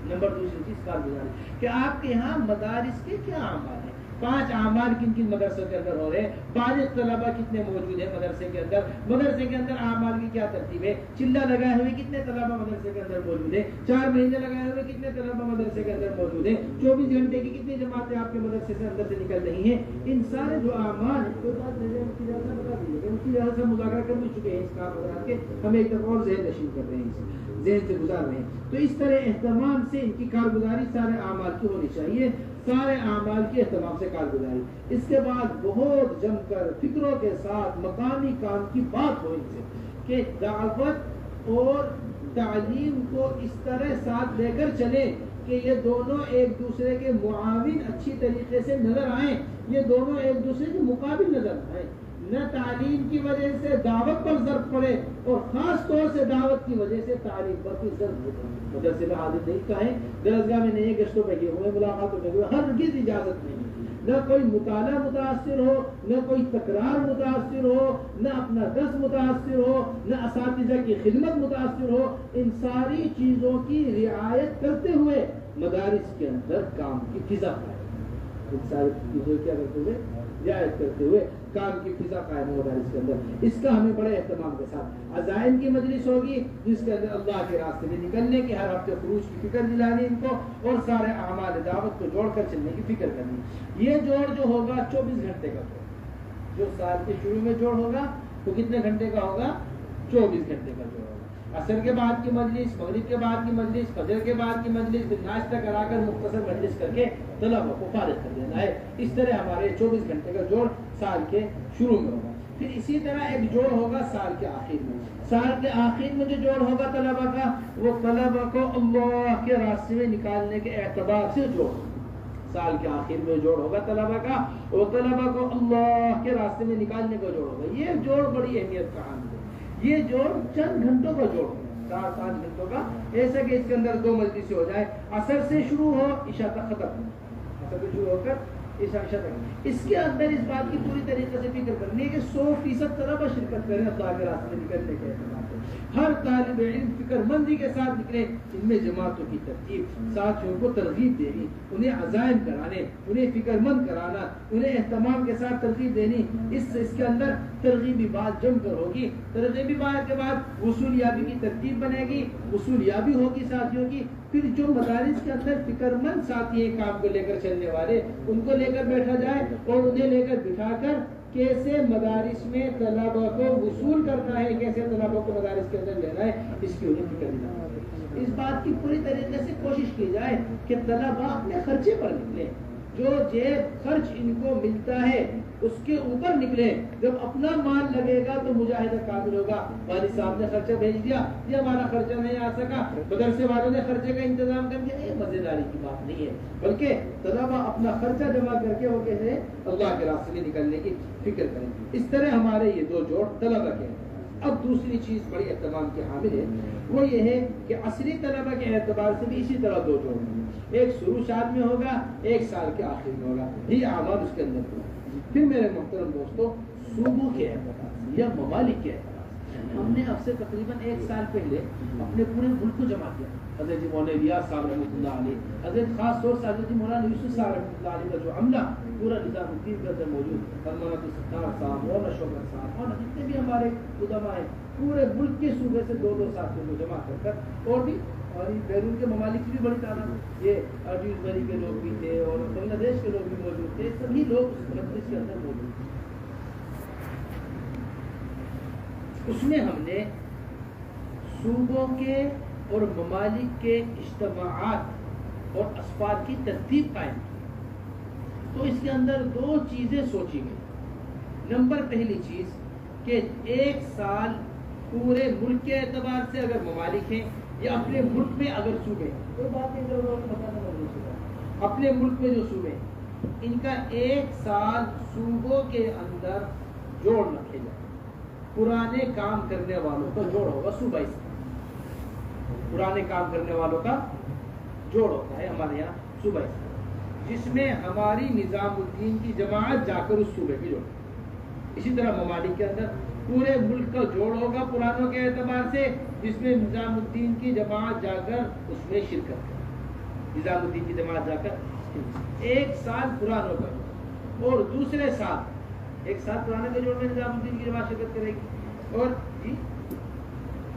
نمبر دوسری چیز کارگزاری کہ آپ کے یہاں مدارس کے کیا اعمال ہیں. 5 اعمال کن کن مدرسوں کے اندر ہو رہے ہیں. بالغ طلبہ کتنے موجود ہیں مدرسے کے اندر. مدرسے کے اندر اعمال کی کیا ترتیب ہے. چلہ لگائے ہوئے کتنے طلبہ مدرسے کے اندر موجود ہیں. 4 مہینے لگائے ہوئے کتنے طلبہ مدرسے کے اندر موجود ہیں. 24 گھنٹے کی کتنی جماعتیں آپ کے مدرسے سے اندر سے نکل رہی ہیں. ان سارے جو اعمال ہیں کوئی بات نہیں ہے, اس کی جگہ بتا دیجیے. ان کی جگہ سے مذاکرہ کر بھی چکے ہیں اس کام حضرات کے. ہمیں ایک طرف اور ذہن نشین کر رہے ہیں, ذہن سے گزار رہے ہیں. تو اس طرح اہتمام سے ان کی کارگزاری سارے اعمال کی ہونی چاہیے. سارے اعمال کے اہتمام سے کارگزاری. اس کے بعد بہت جم کر فکروں کے ساتھ مقامی کام کی بات ہو ان سے کہ دعوت اور تعلیم کو اس طرح ساتھ لے کر چلیں کہ یہ دونوں ایک دوسرے کے معاون اچھی طریقے سے نظر آئیں. یہ دونوں ایک دوسرے کے مقابل نظر آئیں. نہ تعلیم کی وجہ سے دعوت پر ضرب پڑے اور خاص طور سے دعوت کی وجہ سے تعلیم پر کوئی ضرب پڑے. مدرسے میں حاضر نہیں کہیں, درسگاہ میں نہیں, گشتوں پہ گئے ہوئے, ملاقاتوں پہ گئے, ہرگز اجازت نہیں. نہ کوئی مطالعہ متاثر ہو, نہ کوئی تکرار متاثر ہو, نہ اپنا درس متاثر ہو, نہ اساتذہ کی خدمت متاثر ہو. ان ساری چیزوں کی رعایت کرتے ہوئے مدارس کے اندر کام کی فضا قائم. ان ساری چیزوں کیا کرتے ہوئے رعایت کرتے ہوئے کام کی فضا قائم ہو مدارس کے اندر. اس کا ہمیں بڑے اہتمام کے ساتھ عزائم کی مجلس ہوگی جس کے اندر اللہ کے راستے میں نکلنے کی, ہر ہفتے خروج کی فکر دلانی ان کو, اور سارے اعمال دعوت کو جوڑ کر چلنے کی فکر کرنی. یہ جوڑ جو ہوگا 24 گھنٹے کا جوڑ, جو سال کے شروع میں جوڑ ہوگا وہ کتنے گھنٹے کا ہوگا. 24 گھنٹے کا جوڑ ہوگا. عصر کے بعد کی مجلس, مغرب کے بعد کی مجلس, فجر کے بعد کی مجلس, پھر ناشتہ کرا کر مختصر مجلس کر کے طلبہ کو فارغ کر دینا ہے. اس طرح ہمارے 24 گھنٹے کا جوڑ سال کے شروع میں ہوگا. پھر اسی طرح ایک جوڑ ہوگا سال کے آخر میں. سال کے آخر میں جو جوڑ ہوگا طلبہ کا, وہ طلبہ کو اللہ کے راستے میں نکالنے کے اعتبار سے جوڑ. سال کے آخر میں جوڑ ہوگا طلبہ کا, وہ طلبہ کو اللہ کے راستے میں نکالنے کا جوڑ ہوگا. یہ جوڑ بڑی اہمیت کا عامل ہے. یہ جوڑ چند گھنٹوں کا جوڑ ہوگا, 4-5 گھنٹوں کا, ایسا کہ اس کے اندر 2 مجلسیں ہو جائے. عصر سے شروع ہو, عشاء تک ختم. عصر سے شروع ہو کر عشاء تک. اس کے اندر اس بات کی پوری طریقے سے فکر کرنی ہے کہ 100% طلبہ شرکت کریں اللہ کے راستے میں نکلنے کے اعتبار سے. ہر طالب علم فکر مندی کے ساتھ نکلے. ان میں جماعتوں کی ترتیب, ساتھیوں کو ترغیب دینی, انہیں عزائم کرانے, انہیں فکر مند کرانا, انہیں اہتمام کے ساتھ ترغیب دینی. اس کے اندر ترغیبی بات جم کر ہوگی. ترغیبی بات کے بعد وصول یابی کی ترتیب بنے گی, وصول یابی ہوگی ساتھیوں کی. پھر جو مدارس کے اندر فکر مند ساتھی ہیں کام کو لے کر چلنے والے, ان کو لے کر بیٹھا جائے اور انہیں لے کر بٹھا کر کیسے مدارس میں طلبہ کو وصول کرنا ہے, کیسے طلبہ کو مدارس کے اندر لینا ہے, اس کی انہیں فکر دینا ہے. اس بات کی پوری طریقے سے کوشش کی جائے کہ طلبہ اپنے خرچے پر نکلے. جو جیب خرچ ان کو ملتا ہے اس کے اوپر نکلے. جب اپنا مال لگے گا تو مجاہدہ کامل ہوگا. والد صاحب نے خرچہ بھیج دیا, یہ ہمارا خرچہ نہیں آ سکا, مدرسے والوں نے خرچے کا انتظام کر دیا, یہ مزیداری کی بات نہیں ہے, بلکہ طلبہ اپنا خرچہ جمع کر کے وہ کہتے ہیں اللہ کے راستے میں نکلنے کی فکر کریں. اس طرح ہمارے یہ 2 جوڑ طلبہ کے ہیں. اب دوسری چیز بڑی اہتمام کے حامل ہے, وہ یہ ہے کہ عصری طلبہ کے اعتبار سے بھی اسی طرح 2 جوڑ ہیں. ایک شروع شاد میں ہوگا, ایک سال کے آخر میں ہوگا. یہ اعمال اس کے اندر ہوگا. پھر میرے محترم دوستو, صوبوں کے اعتبار سے یا ممالک کے اعتبار سے ہم نے اب سے تقریباً 1 سال پہلے اپنے پورے ملک کو جمع کیا. حضرت مولانا ریاض صاحب رحمۃ اللہ علیہ, حضرت خاص طور سے حضرت مولانا یوسف صاحب رحمۃ اللہ علیہ کا جو عملہ پورا نظام الدین کے اندر موجود, مولانا ستار صاحب, مولانا شوکت صاحب اور جتنے بھی ہمارے علماء ہیں, پورے ملک کے صوبے سے 2-2 ساتھیوں کو جمع کر کر, اور بھی اور بیرون کے ممالک کی بھی بڑی تعداد, یہ عجیز بری کے لوگ بھی تھے اور بنگلہ دیش کے لوگ بھی موجود تھے, سبھی لوگ اس مجلس کے اندر موجود تھے. اس میں ہم نے صوبوں کے اور ممالک کے اجتماعات اور اسفار کی ترتیب قائم کی. تو اس کے اندر 2 چیزیں سوچی گئی. نمبر پہلی چیز کہ 1 سال پورے ملک کے اعتبار سے اگر ممالک ہیں یا اپنے ملک میں اگر صوبے, کوئی بات نہیں, اپنے ملک میں جو صوبے ان کا 1 سال صوبوں کے اندر جوڑ رکھے جائے. پرانے کام کرنے والوں کا جوڑ ہوگا صوبائی سے. پرانے کام کرنے والوں کا جوڑ ہوتا ہے ہمارے یہاں صوبائی سے, جس میں ہماری نظام الدین کی جماعت جا کر اس صوبے کی جوڑ. اسی طرح ممالک کے اندر پورے ملک کا جوڑ ہوگا پرانوں کے اعتبار سے، جس میں نظام الدین کی جماعت جا کر اس میں شرکت کرے، نظام الدین کی جماعت جا کر 1 سال پرانوں کا جوڑ، اور دوسرے سال 1 سال پرانے کے جوڑ میں نظام الدین کی جماعت شرکت کرے گی، اور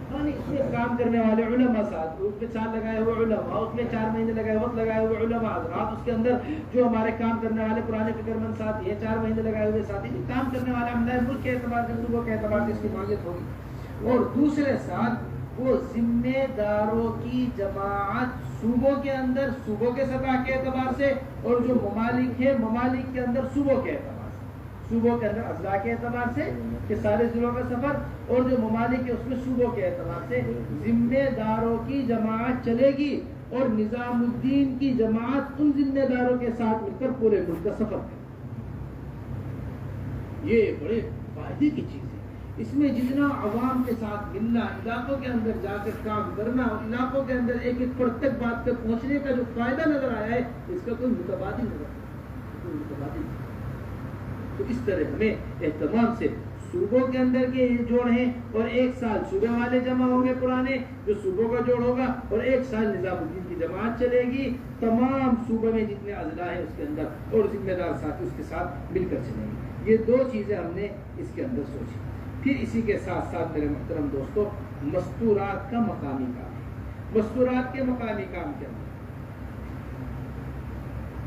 اس میں کام کرنے والے علماء ساتھ، اس میں سال لگائے ہوئے علماء، اس میں 4 مہینے لگائے وقت لگائے ہوئے علماء حضرات، اس کے اندر جو ہمارے کام کرنے والے پرانے فکر مند ساتھی ہیں، 4 مہینے لگائے ہوئے ساتھی، کام کرنے والے عملہ ملک کے اعتبار سے، صوبوں کے اعتبار سے اس کی حمایت ہوگی، اور دوسرے سال وہ ذمہ داروں کی جماعت صوبوں کے اندر، صوبوں کے سطح کے اعتبار سے، اور جو ممالک ہیں ممالک کے اندر صوبوں کے اعتبار سے، صوبوں کے اندر اضلاع کے اعتبار سے کہ سارے ضلعوں کا سفر، اور جو ممالک ہے اس میں صوبوں کے اعتبار سے ذمہ داروں کی جماعت چلے گی، اور نظام الدین کی جماعت ان ذمہ داروں کے ساتھ مل کر پورے ملک کا سفر کرے۔ یہ بڑے فائدے کی چیز ہے، اس میں جتنا عوام کے ساتھ ملنا، علاقوں کے اندر جا کر کام کرنا، اور علاقوں کے اندر ایک ایک فرد تک بات تک پہنچنے کا جو فائدہ نظر آیا ہے، اس کا کوئی متبادل نہیں۔ تو اس طرح ہمیں اہتمام سے صوبوں کے اندر کے جوڑ ہیں، اور 1 سال صوبے والے جمع ہوں گے پرانے، جو صوبوں کا جوڑ ہوگا، اور 1 سال نظام الدین کی جماعت چلے گی، تمام صوبے میں جتنے اضلاع ہیں اس کے اندر، اور ذمہ دار ساتھی اس کے ساتھ مل کر چلیں گے۔ یہ 2 چیزیں ہم نے اس کے اندر سوچی۔ پھر اسی کے ساتھ ساتھ میرے محترم دوستو، مستورات کا مقامی کام ہے۔ مستورات کے مقامی کام کے اندر،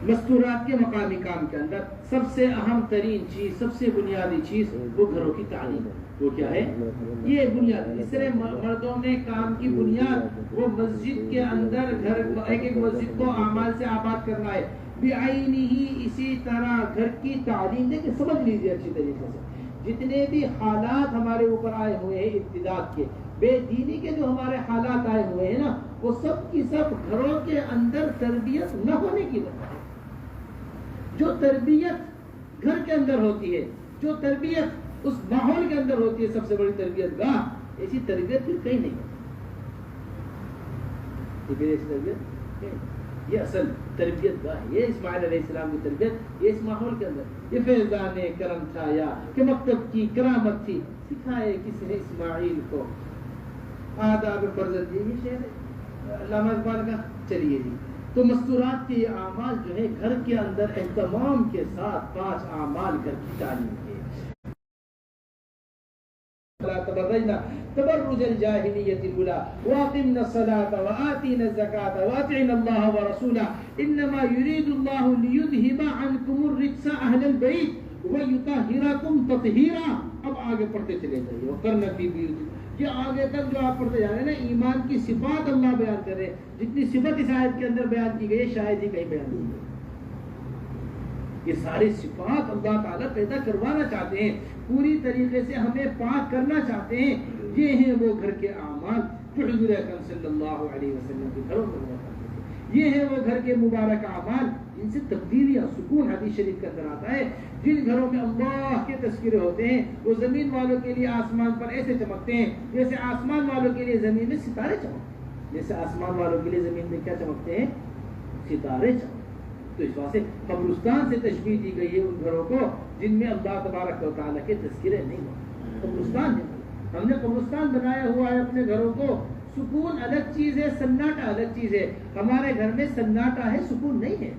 مستورات کے مقامی کام کے اندر سب سے اہم ترین چیز، سب سے بنیادی چیز وہ گھروں کی تعلیم ہے۔ وہ کیا ہے؟ یہ بنیاد۔ اس طرح مردوں میں کام کی بنیاد وہ مسجد کے اندر گھر، ایک ایک مسجد کو اعمال سے آباد کرنا ہے، بعینی ہی اسی طرح گھر کی تعلیم۔ دیکھیں سمجھ لیجیے اچھی طریقے سے، جتنے بھی حالات ہمارے اوپر آئے ہوئے ہیں ابتداء کے، بے دینی کے جو ہمارے حالات آئے ہوئے ہیں نا، وہ سب کی سب گھروں کے اندر تربیت نہ ہونے کی وجہ ہے۔ جو تربیت گھر کے اندر ہوتی ہے، جو تربیت اس ماحول کے اندر ہوتی ہے، سب سے بڑی تربیت گاہ، ایسی تربیت پھر کہیں نہیں ہوتی۔ یہ اصل تربیت گاہ ہے، یہ اسماعیل علیہ السلام کی تربیت، یہ اس ماحول کے اندر، یہ فیضان کرم تھا یا کہ مکتب کی کرامت تھی، سکھائے کس نے اسماعیل کو آداب فرزند۔ یہ شعر ہے علامہ اقبال کا۔ چلیے جی، تو مستورات کے یہ اعمال جو ہے گھر کے اندر اہتمام کے ساتھ 5 اعمال گھر کی تعلیم کے۔ تبرج الجاہلیت الاولى واقمنا الصلاة وآتينا الزكاة وأطعنا الله ورسوله انما يريد الله ليذهب عنكم الرجس اهل البيت ويطهركم تطهيرا۔ اب آگے پڑھتے چلے جائیے، وقرن فی بیوتکن، یہ آگے تک جو آپ پڑھتے جا رہے ہیں نا، ایمان کی صفات اللہ بیان کر رہے ہیں، جتنی صفت اس آیت کے اندر بیان کی گئی ہے شاید ہی کہیں بیان کی گئی۔ یہ ساری صفات اللہ تعالیٰ پیدا کروانا چاہتے ہیں، پوری طریقے سے ہمیں پاک کرنا چاہتے ہیں۔ یہ ہیں وہ گھر کے اعمال جو حضور اکرم صلی اللہ علیہ وسلم کے گھروں میں ہوا کرتے تھے۔ یہ ہیں وہ گھر کے مبارک اعمال جن سے تبدیلی اور سکون حدیث شریف کے اندر آتا ہے۔ جن گھروں میں اللہ کے تذکرے ہوتے ہیں، وہ زمین والوں کے لیے آسمان پر ایسے چمکتے ہیں جیسے آسمان والوں کے لیے زمین میں ستارے چمکتے ہیں۔ جیسے آسمان والوں کے لیے زمین میں کیا چمکتے ہیں؟ ستارے چمکتے ہیں۔ تو اس واسطے قبرستان سے تشبیہ دی گئی ہے ان گھروں کو جن میں اللہ تبارک و تعالیٰ کے تذکرے نہیں ہوتے۔ قبرستان ہے، ہم نے قبرستان بنایا ہوا ہے اپنے گھروں کو۔ سکون الگ چیز ہے، سناٹا الگ چیز ہے۔ ہمارے گھر میں سناٹا ہے، سکون نہیں ہے۔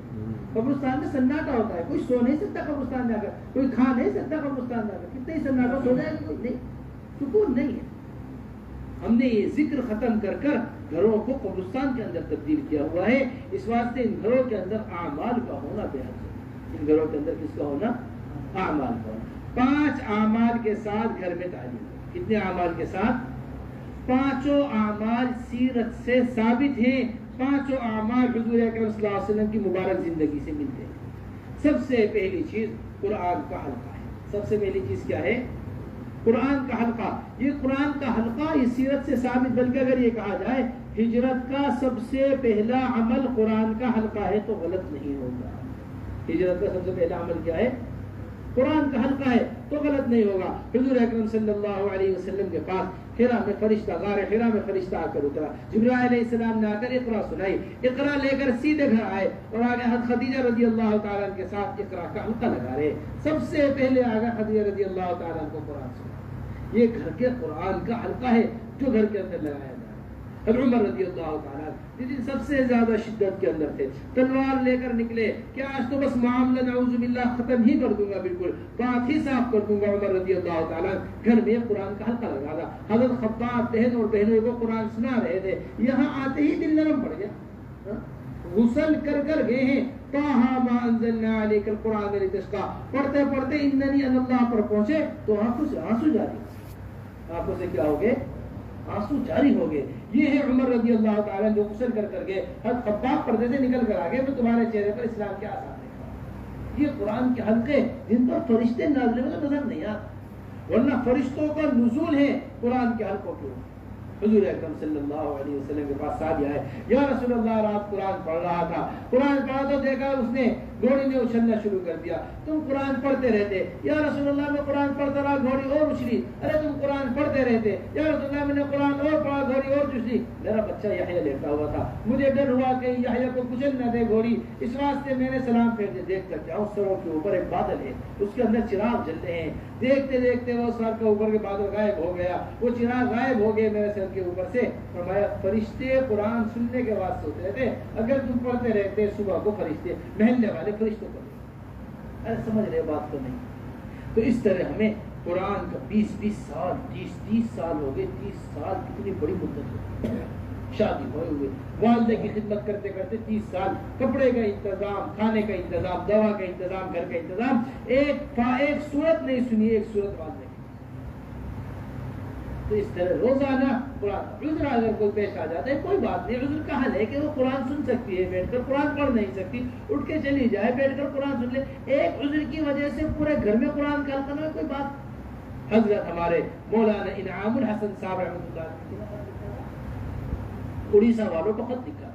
قبرستان میں سناٹا ہوتا ہے، کوئی سو نہیں سکتا قبرستان جا کر، کوئی کھا نہیں سکتا قبرستان جا کر، کتنے ہی سناٹا سو جائے گا، کوئی نہیں، سکون نہیں ہے۔ ہم نے یہ ذکر ختم کر کر گھروں کو قبرستان کے اندر تبدیل کیا ہوا ہے۔ اس واسطے ان گھروں کے اندر اعمال کا ہونا بے حد ضروری ہے۔ ان گھروں کے اندر کس کا ہونا؟ اعمال کا ہونا۔ 5 اعمال کے ساتھ گھر میں تعلیم۔ کتنے اعمال کے ساتھ؟ 5 اعمال سیرت سے ثابت ہیں، 5 اعمال حضور اکرم صلی اللہ علیہ وسلم کی مبارک زندگی سے ملتے ہیں۔ سب سے پہلی چیز قرآن کا حلقہ ہے۔ سب سے پہلی چیز کیا ہے؟ قرآن کا حلقہ۔ یہ قرآن کا حلقہ یہ سیرت سے ثابت، بلکہ اگر یہ کہا جائے ہجرت کا سب سے پہلا عمل قرآن کا حلقہ ہے تو غلط نہیں ہوگا۔ ہجرت کا سب سے پہلا عمل کیا ہے؟ قرآن کا حلقہ ہے تو غلط نہیں ہوگا۔ حضور اکرم صلی اللہ علیہ وسلم کے پاس حرا میں فرشتہ، غار حرا میں فرشتہ آ کر اترا، جبرائیل علیہ السلام نے آ کر اقرا سنائی، اقرا لے کر سیدھے گھر آئے اور آگے حضرت خدیجہ رضی اللہ تعالیٰ کے ساتھ اقرا کا حلقہ لگا رہے۔ سب سے پہلے آگے خدیجہ رضی اللہ تعالیٰ کو قرآن سنا۔ یہ گھر کے قرآن کا حلقہ ہے جو گھر کے اندر لگایا جائے. حضرت عمر رضی اللہ تعالیٰ جس سب سے زیادہ شدت کے اندر تھے, تلوار لے کر نکلے کہ آج تو بس معاملہ نعوذ باللہ ختم ہی کر دوں گا, بالکل بات ہی صاف کر دوں گا. عمر رضی اللہ تعالیٰ گھر میں قرآن کا حلقہ لگا تھا. حضرت خباب بہن اور بہنوں کو قرآن سنا رہے تھے, یہاں آتے ہی دل نرم پڑ گیا. غسل کر گئے ہیں, طٰہٰ مَا أَنزَلْنَا عَلَيْكَ الْقُرْآنَ لِتَشْقَىٰ پڑھتے پڑھتے اِنَّنِي أَنَا اللَّهُ پر پہنچے تو آنکھوں سے آنسو جاری, آنکھوں سے کیا ہو گئے, آنسو جاری ہو گئے. یہ ہے عمر رضی اللہ تعالیٰ جو غسل کر گئے. حضرت خباب پردے سے نکل کر آگے میں تمہارے چہرے پر اسلام کے آثار دیکھا. یہ قرآن کے حلقے جن پر فرشتے نازل ہوئے نظر نہیں آتے, ورنہ فرشتوں کا نزول ہے قرآن کے حلقوں کے اوپر. حضور اکرم صلی اللہ علیہ وسلم کے پاس صحابی آئے, یا رسول اللہ رات قرآن پڑھ رہا تھا, قرآن پڑھا تو دیکھا اس نے گھوڑی نے اچھلنا شروع کر دیا, تم قرآن پڑھتے رہتے. یا رسول اللہ میں قرآن پڑھتا رہا, گھوڑی اور اچھلی. ارے تم قرآن پڑھتے رہتے. یا رسول اللہ میں نے قرآن اور پڑھا, گھوڑی اور اچھلی. میرا بچہ یحییٰ لیٹا ہوا تھا, مجھے ڈر ہوا کہ یحییٰ کو کچل نہ دے گھوڑی, اس واسطے میں نے سلام پھیر دے. دیکھ کر جاؤ سروں کے اوپر ایک بادل ہے, اس کے اندر چراغ جل رہے ہیں. دیکھتے دیکھتے وہ سر کے اوپر کے بادل غائب ہو گیا, وہ چراغ غائب ہو گئے میرے سر کے اوپر سے. فرمایا فرشتے قرآن سننے کے واسطے ہوتے رہتے, اگر تم پڑھتے رہتے صبح کو فرشتے محلے والے فرشتوں کو. ارے سمجھ رہے بات تو نہیں. تو اس طرح ہمیں قرآن کا 20 سال 30 سال ہو گئے. 30 سال کتنی بڑی مدت ہے. شادی ہوئے والدے کی خدمت کرتے کرتے 30 سال, کپڑے کا انتظام, کھانے کا انتظام, دوا کا انتظام, گھر کا انتظام, ایک صورت نہیں سنی, ایک صورت والدے. تو اس طرح روزانہ قرآن. عذر اگر کوئی پیش آ جاتا ہے کوئی بات نہیں, عذر کا حل ہے کہ وہ قرآن سن سکتی ہے بیٹھ کر, قرآن پڑھ نہیں سکتی اٹھ کے چلی جائے, بیٹھ کر قرآن سن لے. ایک عذر کی وجہ سے پورے گھر میں قرآن کا حلقہ نہ کوئی بات. حضرت ہمارے مولانا انعام الحسن صاحب رحمۃ اللہ اڑیسہ والوں کو خط لکھا,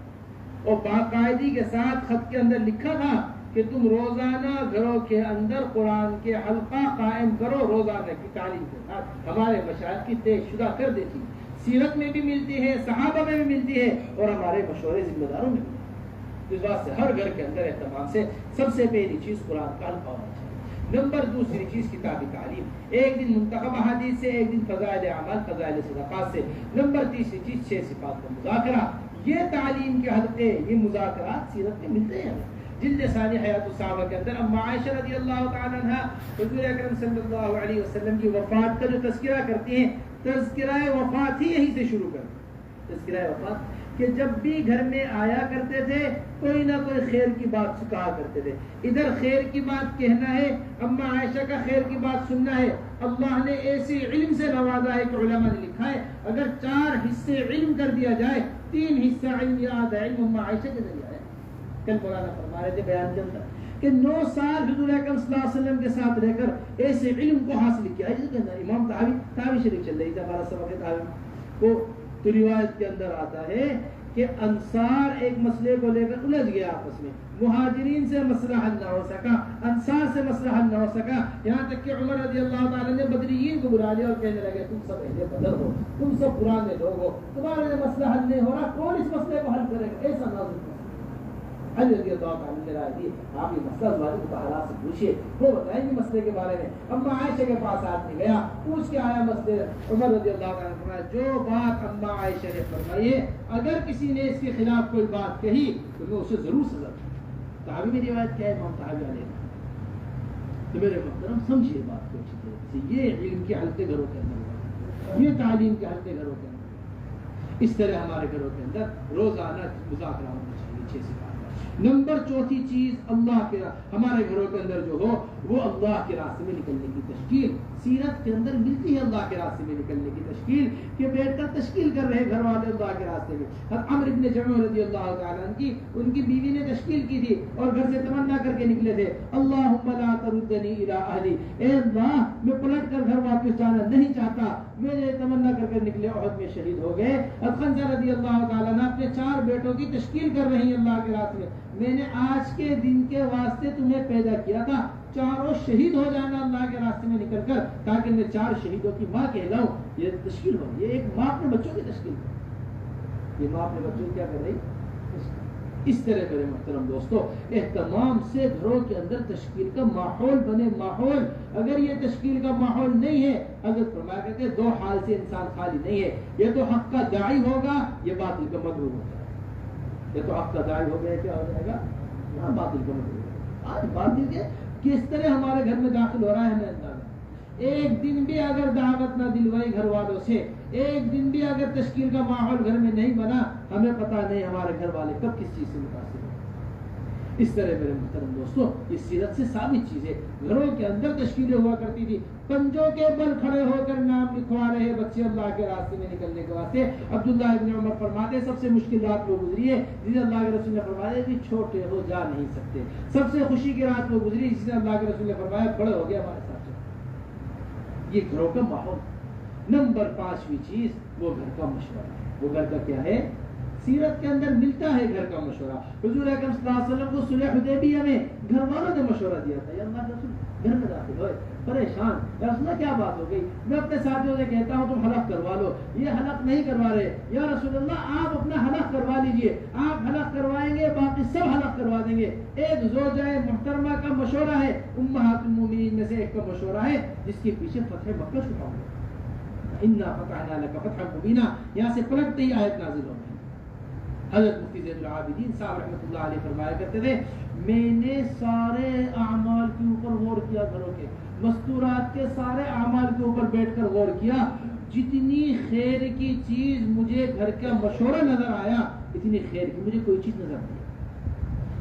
اور باقاعدگی کے ساتھ خط کے اندر لکھا تھا کہ تم روزانہ گھروں کے اندر قرآن کے حلقہ قائم کرو, روزانہ کی تعلیم کے ساتھ. ہمارے مشاہد کی طے شدہ کر دیتی, سیرت میں بھی ملتی ہے, صحابہ میں بھی ملتی ہے, اور ہمارے مشورے ذمہ داروں میں بھی. اس بات سے ہر گھر کے اندر اہتمام سے سب سے پہلی چیز قرآن کا حلقہ ہونا چاہیے. نمبر دوسری چیز کتاب تعلیم, ایک دن منتخب احادیث سے, ایک دن فضائل اعمال, فضائل صدقات سے. نمبر تیسری چیز 6 صفات کا مذاکرہ. یہ تعلیم کے حلقے, یہ مذاکرات سیرت میں ملتے ہیں. جلد ثانی حیات الصحابہ کے اندر اما عائشہ رضی اللہ تعالی عنہ حضور اکرم صلی اللہ علیہ وسلم کی وفات کا جو تذکرہ کرتی ہیں, تذکرہ وفات ہی یہیں سے شروع کرتے ہیں. تذکرہ وفات کہ جب بھی گھر میں آیا کرتے تھے کوئی نہ کوئی خیر کی بات کہا کرتے تھے. ادھر خیر کی بات کہنا ہے, اما عائشہ کا خیر کی بات سننا ہے. اللہ نے ایسے علم سے نوازا ہے کہ علماء نے لکھا ہے اگر 4 حصے علم کر دیا جائے, 3 حصہ علم یاد ہے, علم اما عائشہ کے ذریعہ ہے. کل مولانا فرما رہے تھے بیان کے اندر کہ 9 سال حضور اکرم صلی اللہ علیہ وسلم کے ساتھ رہ کر ایسے علم کو حاصل کیا ہے جس کے اندر امام طحاوی شریف چل رہی تھی ہمارا سبق طحاوی کو. تو روایت کے اندر آتا ہے کہ انصار ایک مسئلے کو لے کر الجھ گیا آپس میں, مہاجرین سے مسئلہ حل نہ ہو سکا, انصار سے مسئلہ حل نہ ہو سکا, یہاں تک کہ عمر رضی اللہ تعالیٰ نے بدریین کو بلا لیا اور کہنے لگے تم سب اہل بدر ہو, تم سب پرانے لوگ ہو, تمہارے مسئلہ حل نہیں ہو رہا, کون اس مسئلے کو حل کرے گا. ایسا نازل علی رضی اللہ تعالیٰ نے رائے دی, آپ یہ مسئلہ ہمارے مطالعات سے پوچھیے, وہ بتائیں گے مسئلے کے بارے میں. اما عائشہ کے پاس آدمی گیا, پوچھ کے آیا مسئلے. عمر رضی اللہ تعالیٰ نے فرمایا جو بات اما عائشہ نے فرمائی ہے اگر کسی نے اس کے خلاف کوئی بات کہی تو میں اسے ضرور سزا دوں. طحاوی میں روایت کیا ہے امام طحاوی علیہ. تو میرے محترم سمجھیے بات کو اچھی طرح سے, یہ علم کے حلقے گھروں کے اندر, یہ تعلیم کے حلقے گھروں کے اندر. اس طرح ہمارے گھروں کے اندر روزانہ مذاکرہ ہونا چاہیے 6 سے 8. نمبر چوتھی چیز اللہ کے, ہمارے گھروں کے اندر جو ہو وہ اللہ کے راستے میں نکلنے کی تشکیل. سیرت کے اندر ملتی ہے اللہ کے راستے میں نکلنے کی تشکیل, کہ بیٹھ کر تشکیل کر رہے گھر والے اللہ کے راستے میں. عمرو بن جموع رضی اللہ تعالیٰ عنہ کی ان کی بیوی نے تشکیل کی تھی اور گھر سے تمنا کر کے نکلے تھے, اللہم لا تردنی الی اہلی, اے اللہ میں پلٹ کر گھر واپس جانا نہیں چاہتا. میں تمنا کر کے نکلے, احد میں شہید ہو گئے. خنزہ رضی اللہ تعالیٰ عنہ اپنے 4 بیٹوں کی تشکیل کر رہی ہیں اللہ کے راستے میں. میں نے آج کے دن کے واسطے تمہیں پیدا کیا تھا, چاروں شہید ہو جانا اللہ کے راستے میں نکل کر, تاکہ میں 4 شہیدوں کی ماں کہلاؤں. یہ تشکیل ہو, یہ ایک ماں اپنے بچوں کی تشکیل. یہ ماں اپنے بچوں کی کیا کر رہی, اس طرح میرے محترم دوستو اہتمام سے گھروں کے اندر تشکیل کا ماحول بنے. ماحول اگر یہ تشکیل کا ماحول نہیں ہے، حضرت فرمایا کرتے ہیں دو حال سے انسان خالی نہیں ہے، یہ تو حق کا داعی ہوگا، یہ باطل کا مدعو ہوگا. یہ تو حق کا داعی ہو گیا، کیا ہو جائے گا؟ باطل کا مدعو ہوگا. آج باطل کے کس طرح ہمارے گھر میں داخل ہو رہا ہے ہمیں اندازہ. ایک دن بھی اگر دعوت نہ دلوائی گھر والوں سے، ایک دن بھی اگر تشکیل کا ماحول گھر میں نہیں بنا، ہمیں پتہ نہیں ہمارے گھر والے کب کس چیز سے متاثر ہو. اس طرح میرے محترم دوستو یہ سیرت سے ثابت چیز ہے. گھروں کے اندر تشکیلیں ہوا کرتی تھی، پنجوں کے بل کھڑے ہو کر نام لکھوا رہے بچے اللہ کے راستے میں نکلنے کے واسطے. عبداللہ ابن عمر فرماتے سب سے مشکل رات وہ گزری ہے جسے اللہ کے رسول نے فرمایا کہ چھوٹے ہو جا نہیں سکتے. سب سے خوشی کی رات وہ گزری جسے اللہ کے رسول نے فرمایا بڑے ہو گیا ہمارے ساتھ. یہ گھروں کا ماحول. نمبر 5ویں چیز وہ گھر کا مشورہ. وہ گھر کا کیا ہے؟ سیرت کے اندر ملتا ہے گھر کا مشورہ. حضور اکرم صلی اللہ علیہ وسلم کو صلح حدیبیہ میں گھر والوں نے مشورہ دیا تھا. یا اللہ کے رسول گھر میں داخل ہوئے پریشان، یا رسول اللہ کیا بات ہو گئی؟ میں اپنے ساتھیوں سے کہتا ہوں تم حلق کروا لو، یہ حلق نہیں کروا رہے. یا رسول اللہ آپ اپنا حلق کروا لیجئے. آپ حلق کروائیں گے باقی سب حلق کروا دیں گے. ایک زوجہ محترمہ کا مشورہ ہے، امہات المومنین میں سے ایک کا مشورہ ہے جس کے پیچھے فتح مکہ چھپا ہوا. انا فتحنا لک فتحا مبینا، یہاں سے پلٹتے ہی آیت نازل ہوگی. حضرت مفتی زین العابدین صاحب رحمۃ اللہ علیہ فرمایا کرتے تھے میں نے سارے اعمال کے اوپر غور کیا، گھروں کے مستورات کے سارے اعمال کے اوپر بیٹھ کر غور کیا، جتنی خیر کی چیز مجھے گھر کا مشورہ نظر آیا اتنی خیر کی مجھے کوئی چیز نظر نہیں.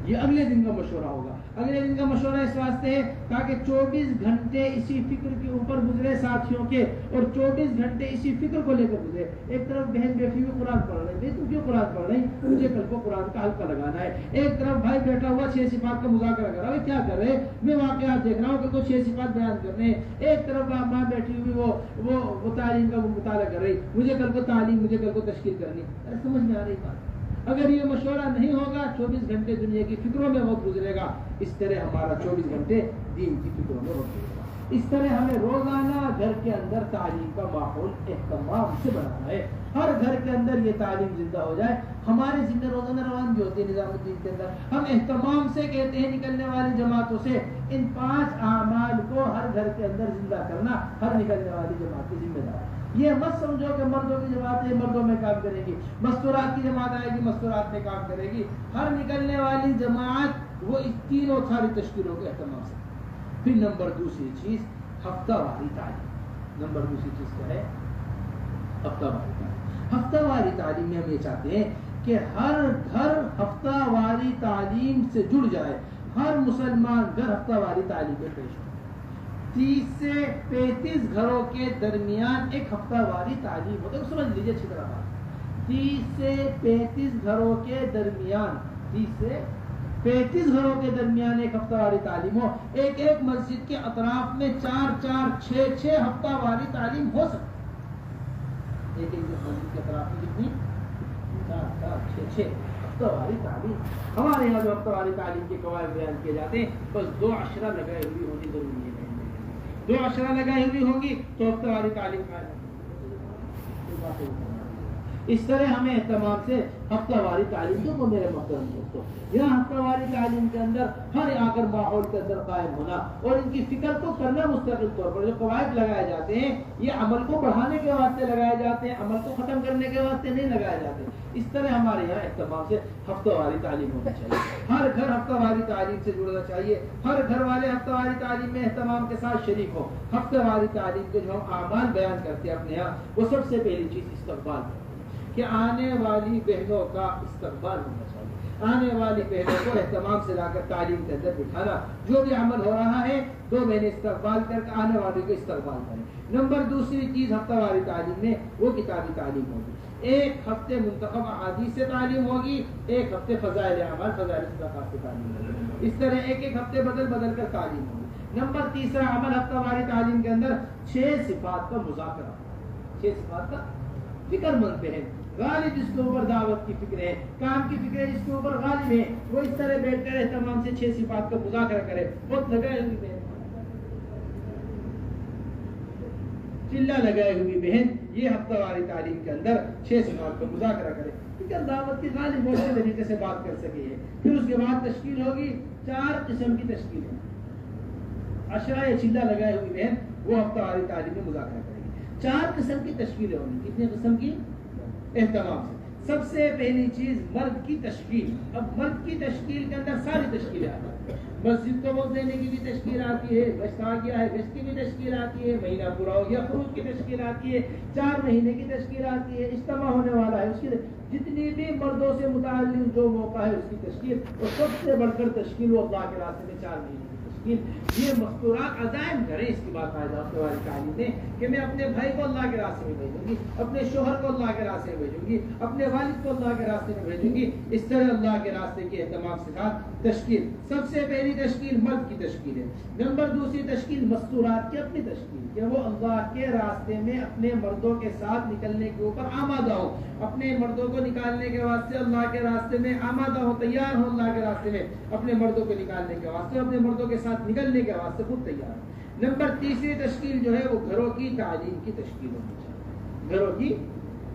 یہ اگلے دن کا مشورہ ہوگا. اگلے دن کا مشورہ اس واسطے ہے تاکہ 24 گھنٹے اسی فکر کے اوپر گزرے ساتھیوں کے، اور 24 گھنٹے اسی فکر کو لے کر گزرے. ایک طرف بہن بیٹھی ہوئی قرآن پڑھ رہی ہے، تم کیوں قرآن پڑھ رہی؟ مجھے کل کو قرآن کا حلقہ لگانا ہے. ایک طرف بھائی بیٹھا ہوا 6 صفات کا مذاکرہ کر رہا ہے، کیا کر رہے؟ میں واقعات دیکھ رہا ہوں کہ کوئی 6 صفات بیان کرنے. ایک طرف ماں بیٹھی ہوئی وہ تعلیم کا مطالعہ کر رہی، مجھے کل کو تعلیم، مجھے کل کو تشکیل کرنی. سمجھ میں آ رہی بات؟ اگر یہ مشورہ نہیں ہوگا 24 گھنٹے دنیا کی فکروں میں وقت گزرے گا. اس طرح ہمارا 24 گھنٹے دین کی فکروں میں وقت گزرے گا. اس طرح ہمیں روزانہ گھر کے اندر تعلیم کا ماحول اہتمام سے بنانا ہے. ہر گھر کے اندر یہ تعلیم زندہ ہو جائے. ہمارے ذمہ روزانہ روان بھی ہوتے ہیں نظام الدین کے اندر. ہم اہتمام سے کہتے ہیں نکلنے والی جماعتوں سے ان 5 اعمال کو ہر گھر کے اندر زندہ کرنا ہر نکلنے والی جماعت کی ذمہ داری. یہ مت سمجھو کہ مردوں کی جماعت ہے مردوں میں کام کرے گی، مستورات کی جماعت آئے گی مستورات میں کام کرے گی. ہر نکلنے والی جماعت وہ اس تینوں ساری تشکیلوں کے اہتمام سے. پھر نمبر 2 چیز ہفتہ واری تعلیم. نمبر 2 چیز کیا ہے؟ ہفتہ واری تعلیم. ہفتہ واری تعلیم میں ہم یہ چاہتے ہیں کہ ہر گھر ہفتہ واری تعلیم سے جڑ جائے. ہر مسلمان گھر ہفتہ واری تعلیم میں پیش ہو. 30 سے 35 گھروں کے درمیان ایک ہفتہ واری تعلیم ہوتا ہے. سمجھ لیجیے اچھی طرح بات. 30 سے 35 گھروں کے درمیان 30 سے 35 گھروں کے درمیان ایک ہفتہ واری تعلیم ہو. ایک مسجد کے اطراف میں 4-4 6 ہفتہ واری تعلیم ہو سکتی ہے. ایک مسجد کے اطراف میں کتنی 4-4 6 ہفتہ واری تعلیم. ہمارے یہاں جو ہفتہ واری تعلیم کے قواعد بیان کیے جاتے ہیں بس 2 عشرہ لگائے ہوئی ہونی ضروری ہے. 2 عشرہ لگائی ہوئی ہوں گی تو ہفتہ واری تعلیم قائم. اس طرح ہمیں اہتمام سے ہفتہ واری تعلیم کو میرے محترم دوستوں یہاں ہفتہ واری تعلیم کے اندر ہر آ کر ماحول کے اندر قائم ہونا اور ان کی فکر کو کرنا مستقل طور پر. جو قواعد لگائے جاتے ہیں یہ عمل کو بڑھانے کے واسطے لگائے جاتے ہیں، عمل کو ختم کرنے کے واسطے نہیں لگائے جاتے. اس طرح ہمارے یہاں اہتمام سے ہفتہ واری تعلیم ہونا چاہیے. ہر گھر ہفتہ واری تعلیم سے جڑنا چاہیے. ہر گھر والے ہفتہ واری تعلیم میں اہتمام کے ساتھ شریک ہو. ہفتہ واری تعلیم کے جو ہم اعمال بیان کرتے ہیں اپنے یہاں وہ سب سے پہلی چیز استقبال ہے کہ آنے والی بہنوں کا استقبال ہونا چاہیے. آنے والی بہنوں کو اہتمام سے لا کر تعلیم کے اندر بٹھانا. جو بھی عمل ہو رہا ہے 2 مہینے استقبال کر کے آنے والے کو استقبال کریں. نمبر 2 چیز ہفتہ واری تعلیم میں وہ کتابی تعلیم ہوگی. ایک ہفتے منتخب احادیث سے تعلیم ہوگی، ایک ہفتے فضائل اعمال فضائل صدقات سے تعلیم ہوگی. اس طرح ایک ہفتے بدل کر تعلیم ہوگی. نمبر 3 عمل ہفتہ واری تعلیم کے اندر 6 صفات کا مذاکرہ. 6 صفات کا فکر مند بہن غالب جس کے اوپر دعوت کی فکر ہے، کام کی فکر ہے، جس کے اوپر غالب ہے، وہ اس طرح بیٹھ کر اہتمام سے 6 صفات کا مذاکرہ کرے. بہت لگائے ہوئی بہن، چلہ لگائے ہوئی بہن یہ ہفتہ واری تعلیم کے اندر 6 صفات کا مذاکرہ کرے. کیونکہ دعوت کی غالب موجود طریقے سے بات کر سکے. پھر اس کے بعد تشکیل ہوگی 4 قسم کی تشکیلیں. عشرہ یا چلہ لگائے ہوئی بہن وہ ہفتہ واری تعلیم میں مذاکرہ کریں گے. 4 قسم کی تشکیلیں ہوں گی. کتنے قسم کی؟ اہتمام سے. سب سے پہلی چیز مرد کی تشکیل. اب مرد کی تشکیل کے اندر ساری تشکیلیں آتی ہیں. مسجد کو وقت دینے کی بھی تشکیل آتی ہے, گشت آ گیا ہے گشت کی بھی تشکیل آتی ہے, مہینہ پورا ہو گیا خروج کی تشکیل آتی ہے, 4 مہینے کی تشکیل آتی ہے, اجتماع ہونے والا ہے اس کی جتنی بھی مردوں سے متعلق جو موقع ہے اس کی تشکیل. اور سب سے بڑھ کر تشکیل وہ اللہ کے راستے میں 4 مہینے کی تشکیل. یہ مستورات عزائم کریں. اس کی بات آئے ہفتے والی تعلیم میں کہ میں اپنے بھائی کو اللہ کے راستے میں بھیجوں گی, اپنے شوہر کو اللہ کے راستے میں بھیجوں گی, اپنے والد کو اللہ کے راستے میں بھیجوں گی. اس طرح اللہ کے راستے کے اہتمام سے ساتھ تشکیل. سب سے پہلی تشکیل مرد کی تشکیل ہے. نمبر دوسری تشکیل مستورات کی اپنی تشکیل, کہ وہ اللہ کے راستے میں اپنے مردوں کے ساتھ نکلنے کے اوپر آمادہ ہو, اپنے مردوں کو نکالنے کے واسطے اللہ کے راستے میں آمادہ ہو, تیار ہو اللہ کے راستے میں اپنے مردوں کو نکالنے کے واسطے, اپنے مردوں کے ساتھ نکلنے کے واسطے خود تیار ہو. نمبر تیسری تشکیل جو ہے وہ گھروں کی تعلیم کی تشکیل ہونی چاہیے. گھروں کی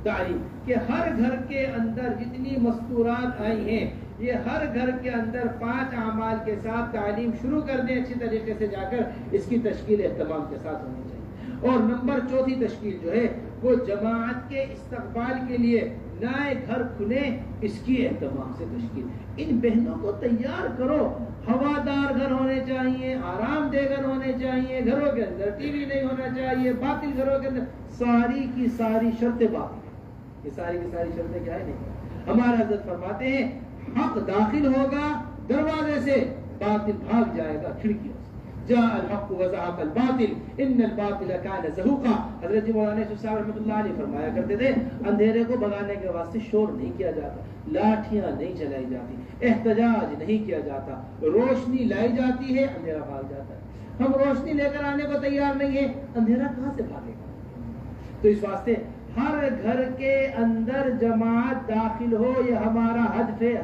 تعلیم کہ ہر گھر کے اندر جتنی مستورات آئی ہیں یہ ہر گھر کے اندر 5 اعمال کے ساتھ تعلیم شروع کر دیں اچھی طریقے سے جا کر. اس کی تشکیل اہتمام کے ساتھ ہونی چاہیے. اور نمبر چوتھی تشکیل جو ہے وہ جماعت کے استقبال کے لیے نئے گھر کھلے, اس کی اہتمام سے تشکیل. ان بہنوں کو تیار کرو. ہوادار گھر ہونے چاہیے, آرام دہ گھر ہونے چاہیے, گھروں کے اندر ٹی وی نہیں ہونا چاہیے, باطل گھروں کے اندر ساری کی ساری شرطیں باطل ہیں. یہ ساری کی ساری شرطیں کیا ہے نہیں. ہمارا حضرت فرماتے ہیں حق داخل ہوگا دروازے سے, باطل بھاگ جائے گا کھڑکیوں سے. جاء الحق وزهق الباطل ان الباطل كان زهوقا. حضرت مولانا یوسف صاحب رحمۃ اللہ علیہ فرمایا کرتے تھے اندھیرے کو بھگانے کے واسطے شور نہیں کیا جاتا, لاٹھیاں نہیں چلائی جاتی, احتجاج نہیں کیا جاتا, روشنی لائی جاتی ہے, اندھیرا بھاگ جاتا ہے. ہم روشنی لے کر آنے کو تیار نہیں ہے, اندھیرا کہاں سے بھاگے گا؟ تو اس واسطے ہر گھر کے اندر جماعت داخل ہو, یہ ہمارا ہدف ہے.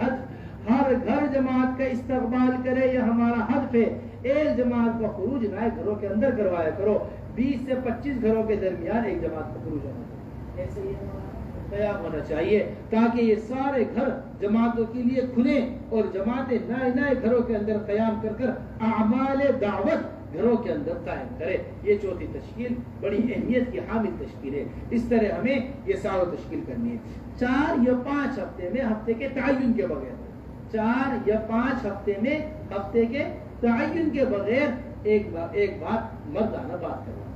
ہر گھر جماعت کا استقبال کرے, یہ ہمارا ہدف ہے. ایک جماعت کا خروج نئے گھروں کے اندر کروایا کرو. 20 سے 25 گھروں کے درمیان ایک جماعت کا خروج ہونا چاہیے. ایسے یہ قیام ہونا چاہیے تاکہ یہ سارے گھر جماعتوں کے لیے کھلے اور جماعتیں نئے گھروں کے اندر قیام کر کر اعمال دعوت گھروں کے اندر قائم کرے. یہ چوتھی تشکیل بڑی اہمیت کی حامل تشکیل ہے. اس طرح ہمیں یہ ساروں تشکیل کرنی ہے. 4 یا 5 ہفتے میں, ہفتے کے تعین کے بغیر, 4 یا 5 ہفتے میں ہفتے کے تعین کے بغیر ایک بات مردانہ بات کرنا,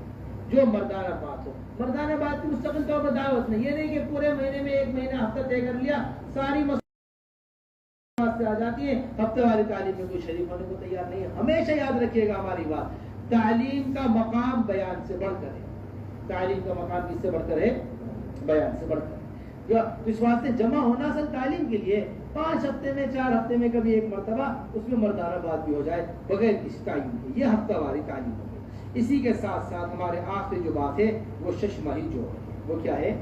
جو مردانہ بات ہو. مردانہ بات کی مستقل طور پر دعوت نہیں. یہ نہیں کہ پورے مہینے میں 1 مہینہ ہفتہ طے کر لیا, ساری سے آ جاتی ہے, ہفتے والی تعلیم میں کوئی شریک ہونے کو تیار نہیں ہے. ہمیشہ یاد رکھیے گا ہماری بات, تعلیم کا مقام بیان سے بڑھ کر ہے. تعلیم کا مقام کس سے بڑھ کر ہے؟ بیان سے بڑھ کر. اس واسطے جمع ہونا اصل تعلیم کے لیے 5 ہفتے میں 4 ہفتے میں کبھی ایک مرتبہ اس میں مردانہ بات بھی ہو جائے بغیر کسی تعین کے, یہ ہفتہ واری تعلیم ہوگی. اسی کے ساتھ ساتھ ہمارے آخری جو بات ہے وہ 6 ماہی جو ہے, وہ کیا ہے؟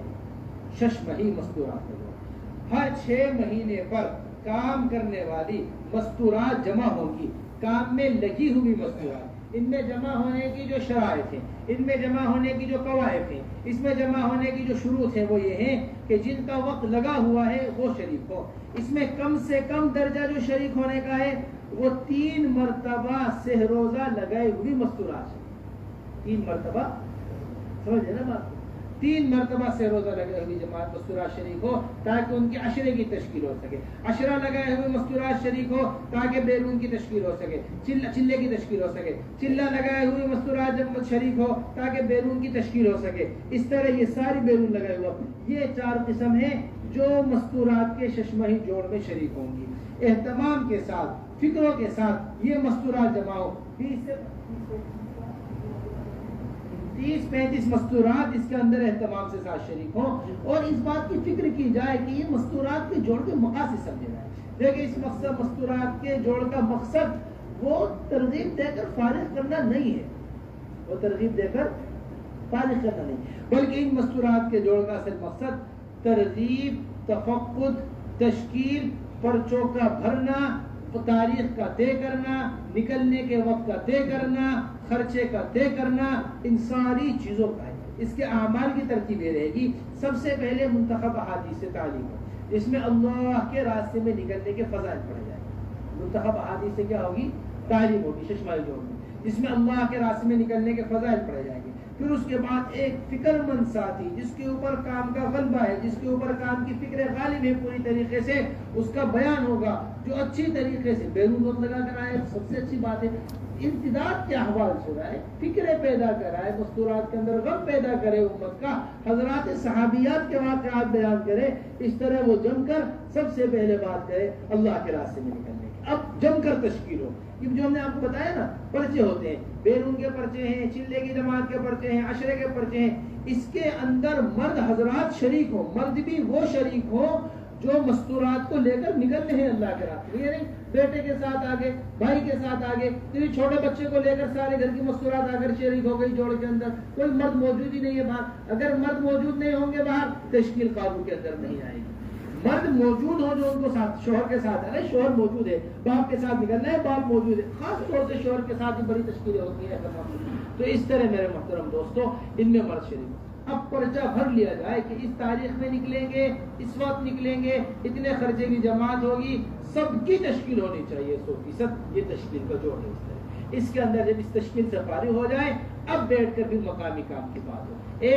6 ماہی مستورات. ہر 6 مہینے پر کام کرنے والی مستورات جمع ہوگی, کام میں لگی ہوئی مستورات. ان میں جمع ہونے کی جو شرائط ہیں, ان میں جمع ہونے کی جو قواعد ہیں, اس میں جمع ہونے کی جو شروط ہیں وہ یہ ہیں کہ جن کا وقت لگا ہوا ہے وہ شریک ہو. اس میں کم سے کم درجہ جو شریک ہونے کا ہے وہ 3 مرتبہ سہروزہ لگائے ہوئی مستورات. 3 مرتبہ, سمجھے نا بات, 3 مرتبہ سے روزہ لگائے ہوئی جماعت مستورات شریک ہو تاکہ ان کے عشرے کی تشکیل ہو سکے. عشرہ لگائے ہوئے مستورات شریک ہو تاکہ بیرون کی تشکیل ہو سکے, چلے کی تشکیل ہو سکے. چلہ لگائے ہوئے مستورات جب شریک ہو تاکہ بیرون کی تشکیل ہو سکے. اس طرح یہ ساری بیرون لگائے ہوا, یہ 4 قسم ہیں جو مستورات کے 6 ماہی جوڑ میں شریک ہوں گی. اہتمام کے ساتھ, فکروں کے ساتھ یہ مستورات جمع ہو. 20 سے 30-35 مستورات اس کے اندر اہتمام سے ساتھ شریک ہوں, اور اس بات کی فکر کی جائے کہ یہ مستورات کے جوڑ کے مقاصد سمجھے جائے. دیکھیں اس مستورات کے جوڑ کا مقصد وہ ترغیب دے کر فارغ کرنا نہیں ہے, وہ ترغیب دے کر فارغ کرنا نہیں, بلکہ ان مستورات کے جوڑ کا اصل مقصد ترغیب, تفقد, تشکیل, پرچوں کا بھرنا, تاریخ کا طے کرنا, نکلنے کے وقت کا طے کرنا, خرچے کا طے کرنا, ان ساری چیزوں کا ہے. اس کے اعمال کی ترتیب یہ رہے گی. سب سے پہلے منتخب احادیث سے تعلیم ہو, جس میں اللہ کے راستے میں نکلنے کے فضائل پڑھے جائیں گے. منتخب احادیث سے کیا ہوگی؟ تعلیم ہوگی ششمائی جو ہوگی جس میں اللہ کے راستے میں نکلنے کے فضائل پڑھے جائیں گے. پھر اس کے بعد ایک فکر مند ساتھی جس کے اوپر کام کا غلبہ ہے، جس کے اوپر کام کی فکر غالب ہے، پوری طریقے سے اس کا بیان ہوگا جو اچھی طریقے سے بیرون وقت لگا کر آئے. سب سے اچھی بات ہے امتداد کے احوال سنائے، فکریں پیدا کرائے، مستورات کے اندر غم پیدا کرے امت کا، حضرات صحابیات کے واقعات بیان کرے. اس طرح وہ جم کر سب سے پہلے بات کرے اللہ کے راستے میں نکلنے کی. اب جم کر تشکیل ہو. یہ جو ہم نے آپ کو بتایا نا، پرچے ہوتے ہیں، بیرون کے پرچے ہیں، چلے کی جماعت کے پرچے ہیں، عشرے کے پرچے ہیں. اس کے اندر مرد حضرات شریک ہوں، مرد بھی وہ شریک ہوں جو مستورات کو لے کر نکل رہے ہیں اللہ کے راستے. یہ نہیں بیٹے کے ساتھ آگے، بھائی کے ساتھ آگے، کسی چھوٹے بچے کو لے کر سارے گھر کی مستورات آ کر شریک ہو گئی جوڑ کے اندر. کوئی مرد موجود ہی نہیں ہے باہر. اگر مرد موجود نہیں ہوں گے باہر، تشکیل قابو کے اندر نہیں آئے گی. مرد موجود ہو جو ان کو ساتھ شوہر کے ساتھ ہے، شوہر موجود ہے، باپ کے ساتھ نکلنا ہے، باپ موجود ہے. خاص طور سے شوہر کے ساتھ ہی بڑی تشکیلیں ہوتی ہیں. تو اس طرح میرے محترم دوستوں ان میں مرد شریک. اب پرچہ بھر لیا جائے کہ اس تاریخ میں نکلیں گے، اس وقت نکلیں گے، اتنے خرچے کی جماعت ہوگی، سب کی تشکیل ہونی چاہیے 100%. یہ تشکیل کا جوڑ ہے. اس طرح اس کے اندر جب اس تشکیل سے فارغ ہو جائے اب بیٹھ کر بھی مقامی کام کی بات ہو. ایک